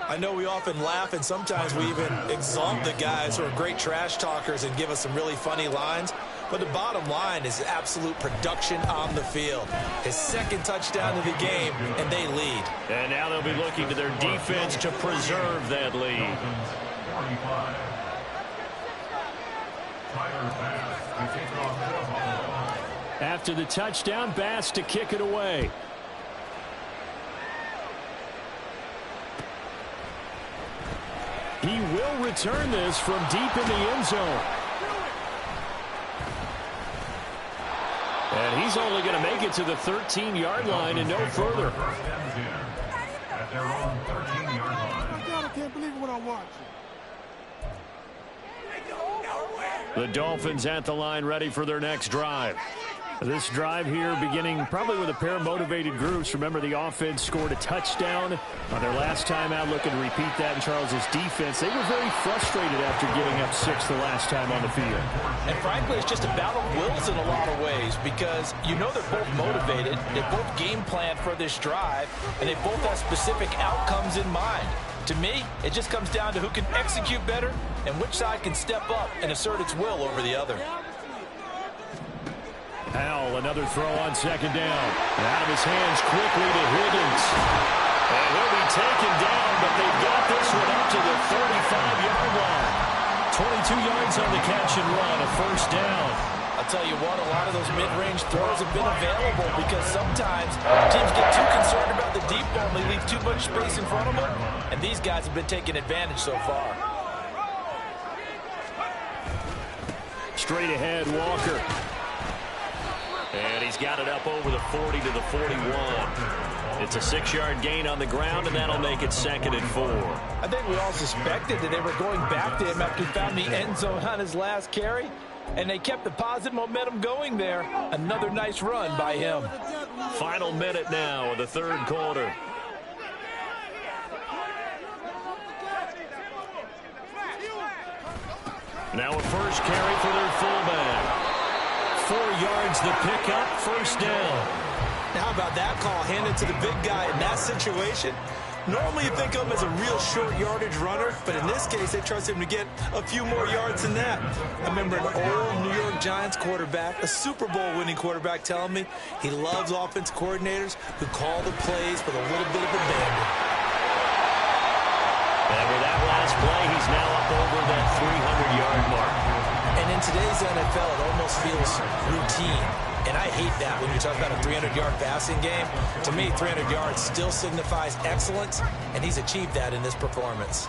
I know we often laugh, and sometimes we even exalt the guys who are great trash talkers and give us some really funny lines. But the bottom line is absolute production on the field. His second touchdown of the game, and they lead. And now they'll be looking to their defense to preserve that lead. After the touchdown, Bass to kick it away. He will return this from deep in the end zone. And he's only going to make it to the 13-yard line and no further. At their own 13-yard line. God, I can't believe what I'm watching. The Dolphins at the line ready for their next drive. This drive here beginning probably with a pair of motivated groups. Remember, the offense scored a touchdown on their last time out. Looking to repeat that in Charles's defense. They were very frustrated after giving up 6 the last time on the field. And frankly, it's just a battle of wills in a lot of ways because you know they're both motivated. They both game plan for this drive, and they both have specific outcomes in mind. To me, it just comes down to who can execute better and which side can step up and assert its will over the other. Howell, another throw on second down. Out of his hands quickly to Higgins. And he'll be taken down, but they've got this one up to the 35-yard line. 22 yards on the catch and run, a first down. I'll tell you what, a lot of those mid-range throws have been available because sometimes teams get too concerned about the deep ball and they leave too much space in front of them, and these guys have been taking advantage so far. Straight ahead, Walker. And he's got it up over the 40 to the 41. It's a 6-yard gain on the ground, and that'll make it second and 4. I think we all suspected that they were going back to him after he found the end zone on his last carry, and they kept the positive momentum going there. Another nice run by him. Final minute now of the third quarter. Now a first carry for their fullback. 4 yards the pickup, first down. Now, how about that call handed to the big guy in that situation? Normally you think of him as a real short yardage runner, but in this case they trust him to get a few more yards than that. I remember an old New York Giants quarterback, a Super Bowl winning quarterback, telling me he loves offense coordinators who call the plays with a little bit of abandon. And with that last play, he's now up over that 300-yard mark. And in today's NFL, it almost feels routine. And I hate that when you talk about a 300-yard passing game. To me, 300 yards still signifies excellence, and he's achieved that in this performance.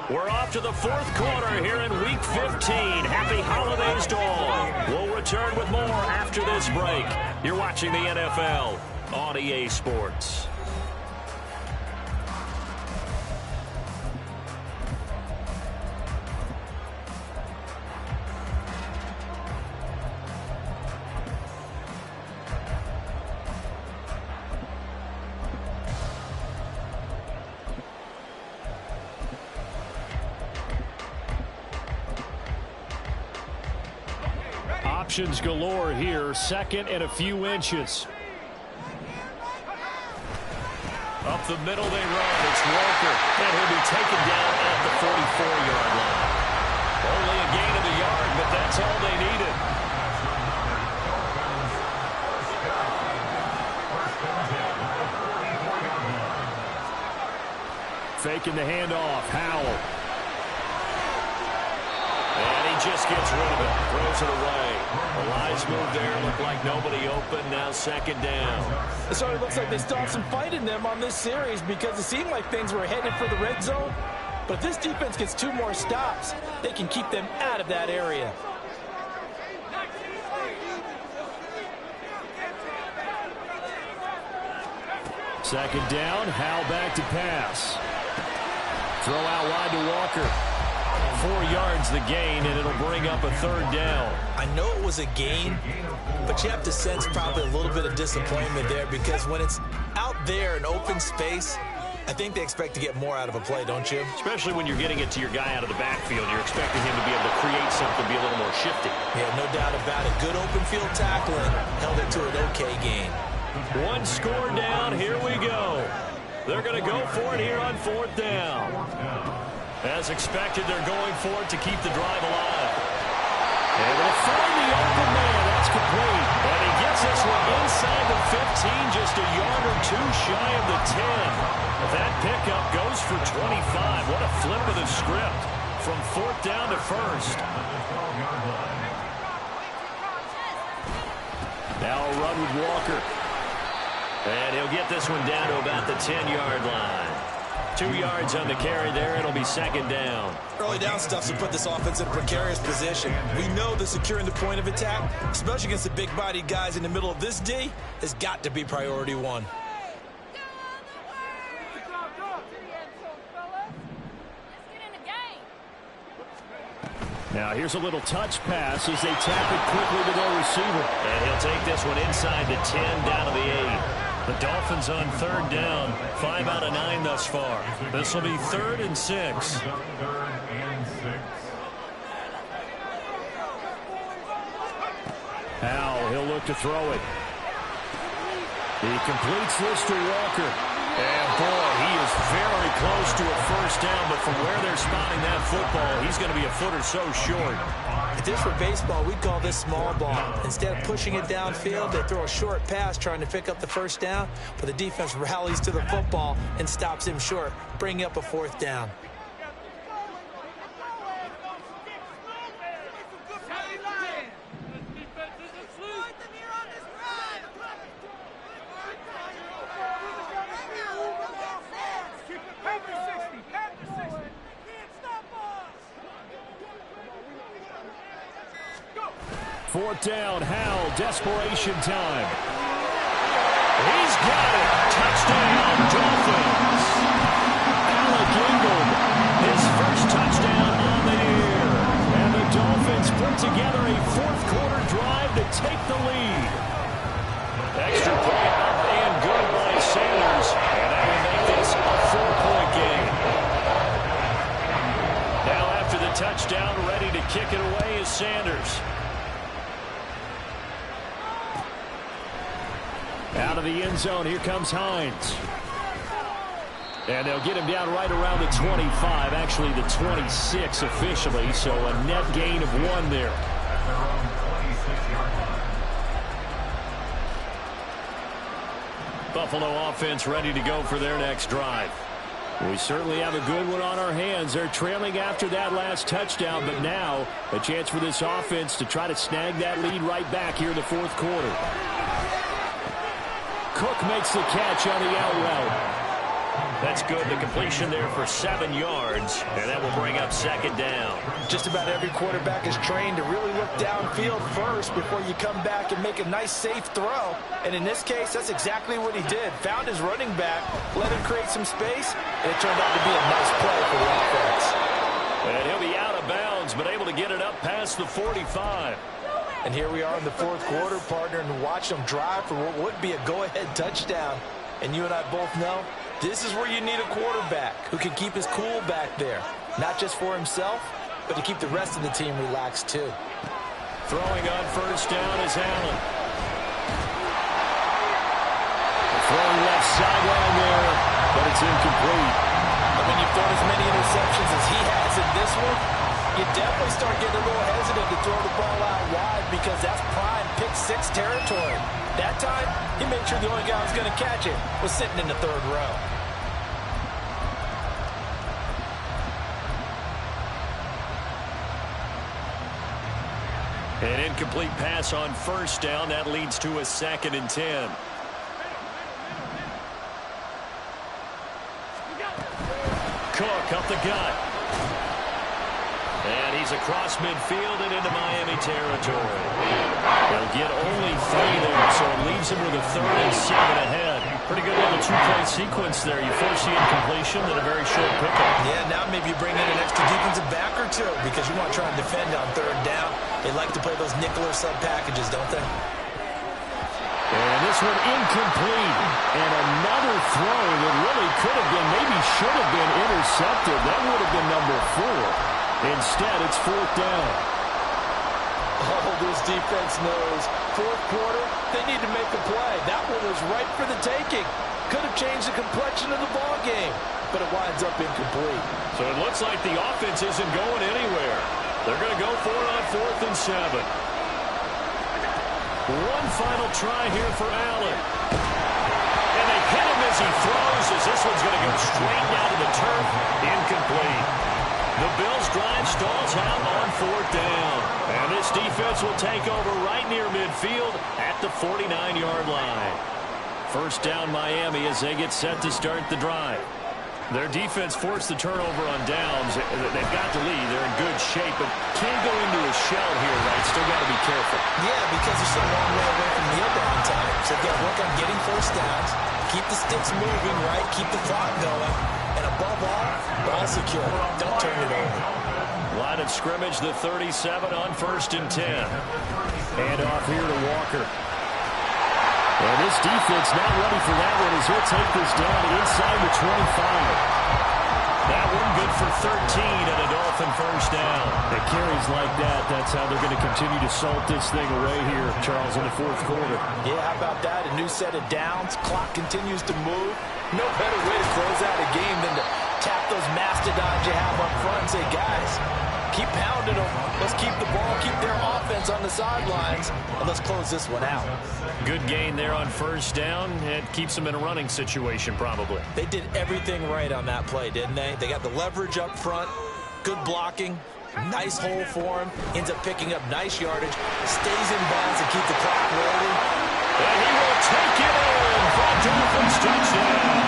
We're off to the fourth quarter here in Week 15. Happy holidays to all. We'll return with more after this break. You're watching the NFL on EA Sports. Options galore here. Second and a few inches. Up the middle they run. It's Walker. And he'll be taken down at the 44-yard line. Only a gain of a yard, but that's all they needed. in the handoff. Howell. And he just gets rid of it. Throws it away. A wise move there. Looked like nobody open. Now second down. It sort of looks like they still have some fight in them on this series because it seemed like things were headed for the red zone. But if this defense gets 2 more stops, they can keep them out of that area. Second down, Howell back to pass. Throw out wide to Walker. 4 yards the gain, and it'll bring up a third down. I know it was a gain, but you have to sense probably a little bit of disappointment there because when it's out there in open space, I think they expect to get more out of a play, don't you? Especially when you're getting it to your guy out of the backfield. You're expecting him to be able to create something, be a little more shifty. Yeah, no doubt about it. Good open field tackling. Held it to an okay gain. 1 score down. Here we go. They're going to go for it here on 4th down. As expected, they're going for it to keep the drive alive. And they'll find the open man. That's complete. And he gets this one inside the 15, just a yard or 2 shy of the 10. That pickup goes for 25. What a flip of the script from 4th down to 1st. Now a run with Walker. And he'll get this one down to about the 10-yard line. 2 yards on the carry there. It'll be second down. Early down stuff to put this offense in a precarious position. We know that securing the point of attack, especially against the big-bodied guys in the middle of this D, has got to be priority 1. Now here's a little touch pass as they tap it quickly to their receiver. And he'll take this one inside the 10, down to the 8. The Dolphins on 3rd down. 5 out of 9 thus far. This will be 3rd and 6. Howell, he'll look to throw it. He completes this to Walker. And boy, he is very close to a 1st down, but from where they're spotting that football, he's going to be a foot or so short. If this were baseball, we'd call this small ball. Instead of pushing it downfield, they throw a short pass trying to pick up the 1st down, but the defense rallies to the football and stops him short, bringing up a 4th down. Fourth down, Howell, desperation time. He's got it. Touchdown, Dolphins. Alec Ingold, his first touchdown on the year. And the Dolphins put together a 4th quarter drive to take the lead. Extra point up and good by Sanders. And that will make this a 4-point game. Now after the touchdown, ready to kick it away is Sanders. Out of the end zone, here comes Hines. And they'll get him down right around the 25, actually the 26 officially, so a net gain of 1 there. Buffalo offense ready to go for their next drive. We certainly have a good one on our hands. They're trailing after that last touchdown, but now a chance for this offense to try to snag that lead right back here in the 4th quarter. Cook makes the catch on the out route. That's good. The completion there for 7 yards, and that will bring up second down. Just about every quarterback is trained to really look downfield first before you come back and make a nice, safe throw. And in this case, that's exactly what he did. Found his running back, let him create some space, and it turned out to be a nice play for the offense. And he'll be out of bounds, but able to get it up past the 45. And here we are in the 4th quarter, partner, and watch them drive for what would be a go-ahead touchdown. And you and I both know this is where you need a quarterback who can keep his cool back there. Not just for himself, but to keep the rest of the team relaxed too. Throwing on 1st down is Allen. Throwing left sideline there, but it's incomplete. And when you've thrown as many interceptions as he has in this one, you definitely start getting a little hesitant to throw the ball out wide because that's prime pick-6 territory. That time, he made sure the only guy who was going to catch it was sitting in the 3rd row. An incomplete pass on first down. That leads to a 2nd and 10. Cook up the gut. And he's across midfield and into Miami territory. They'll get only 3 there, so it leaves him with a 3rd and 7 ahead. Pretty good little 2-play sequence there. You force the incompletion, then a very short pickup. Yeah, now maybe you bring in an extra defensive back or 2 because you want to try and defend on 3rd down. They like to play those nickel or sub packages, don't they? And this one incomplete. And another throw that really could have been, maybe should have been intercepted. That would have been number 4. Instead, it's 4th down. Oh, this defense knows. 4th quarter, they need to make a play. That one was right for the taking. Could have changed the complexion of the ball game, but it winds up incomplete. So it looks like the offense isn't going anywhere. They're going to go for it on 4th and 7. One final try here for Allen. And they hit him as he throws, as this one's going to go straight down to the turf. Incomplete. The Bills' drive stalls out on 4th down. And this defense will take over right near midfield at the 49-yard line. 1st down Miami as they get set to start the drive. Their defense forced the turnover on downs. They've got the lead. They're in good shape, but can't go into a shell here, right? Still got to be careful. Yeah, because they're so long way away from kneel down time. So they've got to work on getting 1st downs, keep the sticks moving, right? Keep the clock going. And above all, ball secure. Don't turn it over. Line of scrimmage, the 37 on 1st and 10. And off here to Walker. And this defense not ready for that one as he'll take this down inside the 25. That one good for 13 and a Dolphin 1st down. The carries like that, that's how they're going to continue to salt this thing away here, Charles, in the 4th quarter. Yeah, how about that? A new set of downs. Clock continues to move. No better way to close out a game than to tap those mastodons you have up front and say, guys, keep pounding them. Let's keep the ball, keep their offense on the sidelines, and let's close this one out. Good gain there on 1st down. It keeps them in a running situation, probably. They did everything right on that play, didn't they? They got the leverage up front, good blocking, nice hole for him, ends up picking up nice yardage, stays in bounds to keep the clock rolling. And he will take it in for a Dolphins touchdown.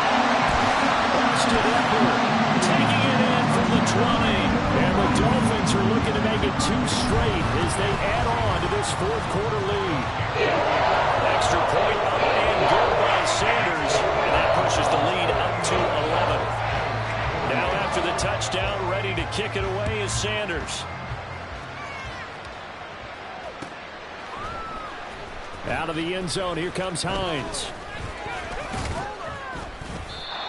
Austin Eckler taking it in from the 20. And the Dolphins are looking to make it 2 straight as they add on to this 4th quarter lead. Extra point up and good by Sanders. And that pushes the lead up to 11. Now after the touchdown, ready to kick it away is Sanders. Out of the end zone, here comes Hines.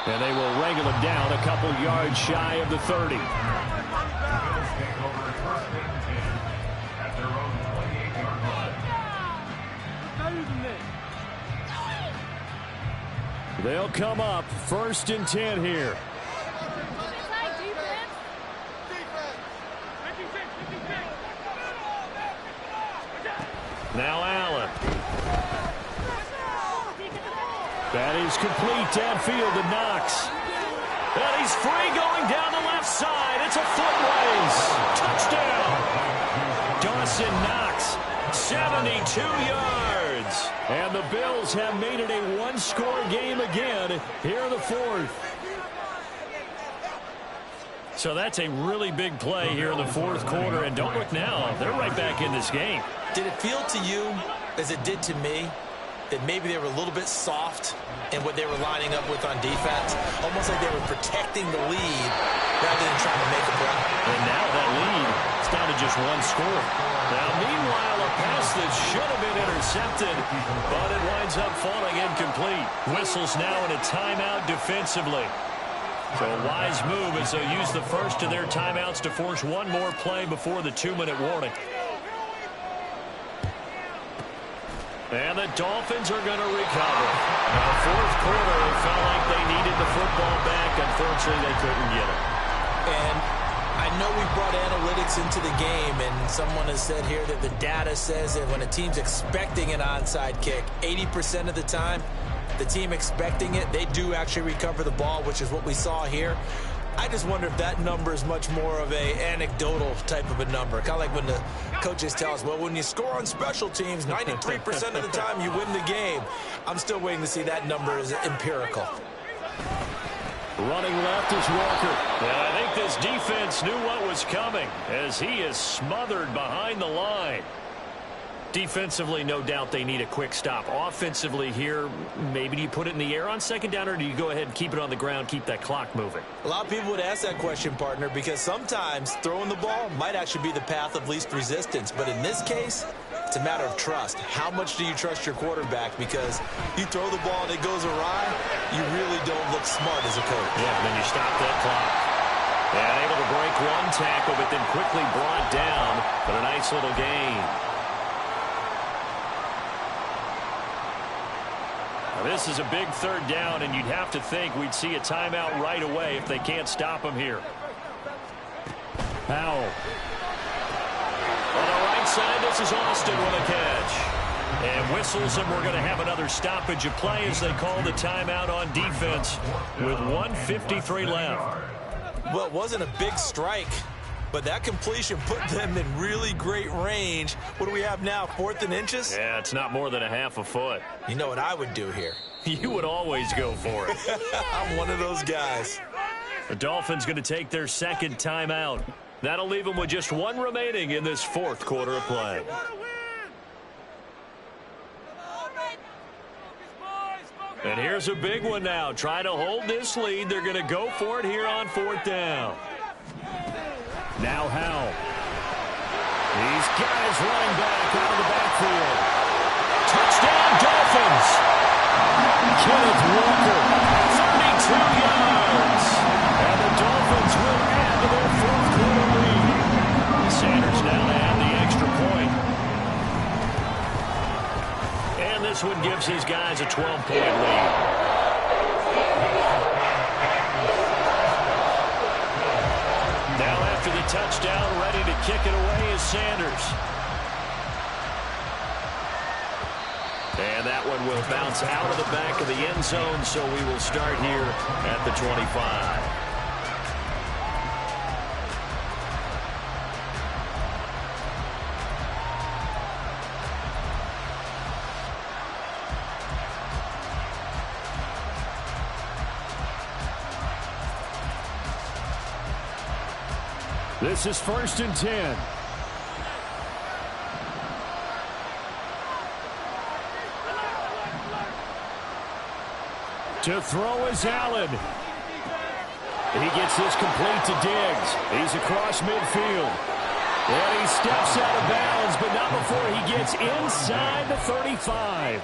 And they will wrangle him down a couple yards shy of the 30. They'll come up 1st and 10 here. Now Allen. That is complete downfield to Knox. And he's free going down the left side. It's a foot race. Touchdown. Dawson Knox, 72 yards. And the Bills have made it a 1-score game again here in the 4th. So that's a really big play here in the 4th quarter. And don't look now. They're right back in this game. Did it feel to you, as it did to me, that maybe they were a little bit soft in what they were lining up with on defense? Almost like they were protecting the lead rather than trying to make a play. And now that lead is down to just 1 score. Now, meanwhile, a pass that should have been intercepted, but it winds up falling incomplete. Whistles now in a timeout defensively. So a wise move as they'll use the first of their timeouts to force one more play before the 2-minute warning. And the Dolphins are going to recover. Now, 4th quarter, it felt like they needed the football back. Unfortunately, they couldn't get it. And I know we brought analytics into the game, and someone has said here that the data says that when a team's expecting an onside kick, 80% of the time, the team expecting it, they do actually recover the ball, which is what we saw here. I just wonder if that number is much more of a anecdotal type of a number. Kind of like when the coaches tell us, well, when you score on special teams, 93% of the time you win the game. I'm still waiting to see that number is empirical. Running left is Walker. And I think this defense knew what was coming as he is smothered behind the line. Defensively, no doubt they need a quick stop. Offensively here, maybe do you put it in the air on second down, or do you go ahead and keep it on the ground, keep that clock moving? A lot of people would ask that question, partner, because sometimes throwing the ball might actually be the path of least resistance. But in this case, it's a matter of trust. How much do you trust your quarterback? Because you throw the ball and it goes awry, you really don't look smart as a coach. Yeah, and then you stop that clock. And able to break one tackle, but then quickly brought down for a nice little gain. Now, this is a big third down, and you'd have to think we'd see a timeout right away if they can't stop him here. Powell. On the right side, this is Austin with a catch. And whistles, and we're going to have another stoppage of play as they call the timeout on defense with 1:53 left. Well, it wasn't a big strike, but that completion put them in really great range. What do we have now, 4th and inches? Yeah, it's not more than a half a foot. You know what I would do here? You would always go for it. I'm one of those guys. The Dolphins going to take their second timeout. That'll leave them with just one remaining in this 4th quarter of play. And here's a big one now. Trying to hold this lead. They're going to go for it here on 4th down. Now Howell. These guys running back out of the backfield. Touchdown, Dolphins. Kenneth Walker, 32 yards. And the Dolphins will add to their 4th quarter lead. Sanders now to add the extra point. And this one gives these guys a 12-point lead. The touchdown, ready to kick it away is Sanders. And that one will bounce out of the back of the end zone, so we will start here at the 25. This is 1st and 10. To throw is Allen. He gets this complete to Diggs. He's across midfield. And he steps out of bounds, but not before he gets inside the 35.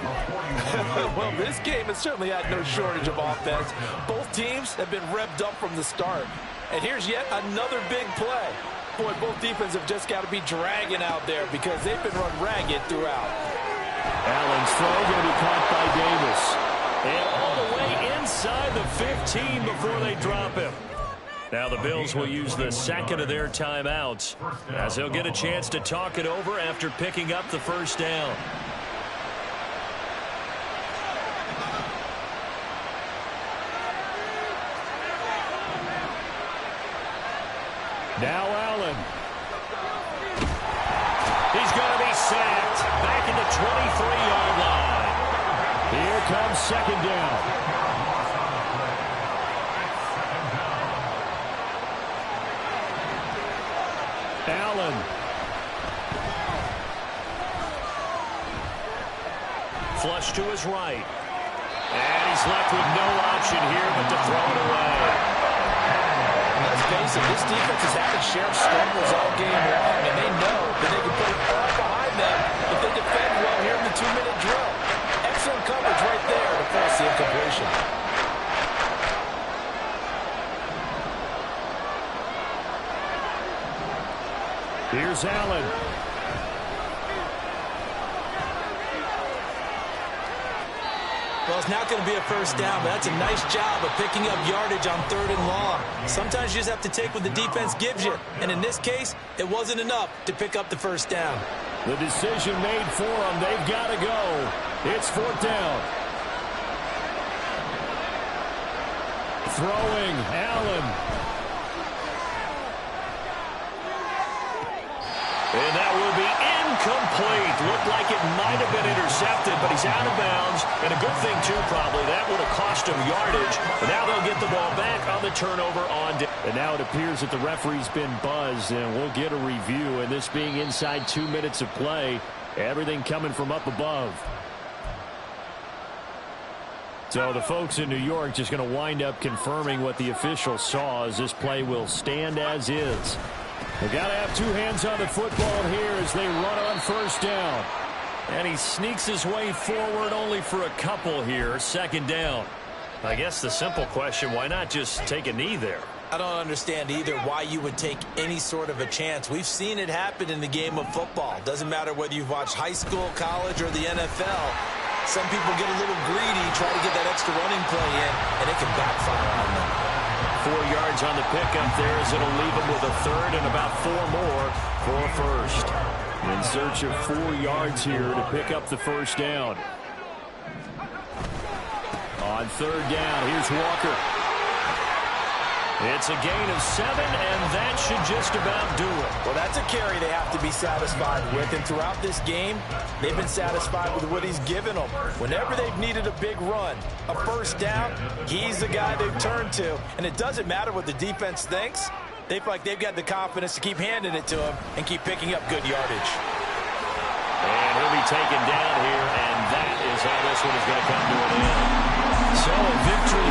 Well, this game has certainly had no shortage of offense. Both teams have been revved up from the start. And here's yet another big play. Boy, both defenses have just got to be dragging out there because they've been run ragged throughout. Allen's throw going to be caught by Davis. And all the way inside the 15 before they drop him. Now the Bills will use the second of their timeouts as they'll get a chance to talk it over after picking up the first down. Now Allen. He's going to be sacked back at the 23-yard line. Here comes second down. Allen. Flush to his right. And he's left with no option here but to throw it away. Let's face it, this defense has had its share of struggles all game long, and they know that they can put it all behind them if they defend well here in the 2-minute drill. Excellent coverage right there to force the incompletion. Here's Allen. Well, it's not going to be a first down, but that's a nice job of picking up yardage on 3rd and long. Sometimes you just have to take what the defense gives you. And in this case, it wasn't enough to pick up the first down. The decision made for them. They've got to go. It's 4th down. Throwing, Allen. And that will be incomplete. Looked like it might have been intercepted, but he's out of bounds. And a good thing, too, probably. That would have cost him yardage. And now they'll get the ball back on the turnover on. And now it appears that the referee's been buzzed, and we'll get a review. And this being inside 2 minutes of play, everything coming from up above. So the folks in New York just going to wind up confirming what the official saw, as this play will stand as is. They've got to have two hands on the football here as they run on first down. And he sneaks his way forward only for a couple here, second down. I guess the simple question, why not just take a knee there? I don't understand either why you would take any sort of a chance. We've seen it happen in the game of football. Doesn't matter whether you've watched high school, college, or the NFL. Some people get a little greedy, try to get that extra running play in, and it can backfire on them. 4 yards on the pickup there as it'll leave him with a third and about 4 more for a first. In search of 4 yards here to pick up the first down. On third down, here's Walker. It's a gain of 7, and that should just about do it. Well, that's a carry they have to be satisfied with. And throughout this game, they've been satisfied with what he's given them. Whenever they've needed a big run, a first down, he's the guy they've turned to. And it doesn't matter what the defense thinks. They feel like they've got the confidence to keep handing it to him and keep picking up good yardage. And he'll be taken down here, and that is how this one is going to come to an end. So a victory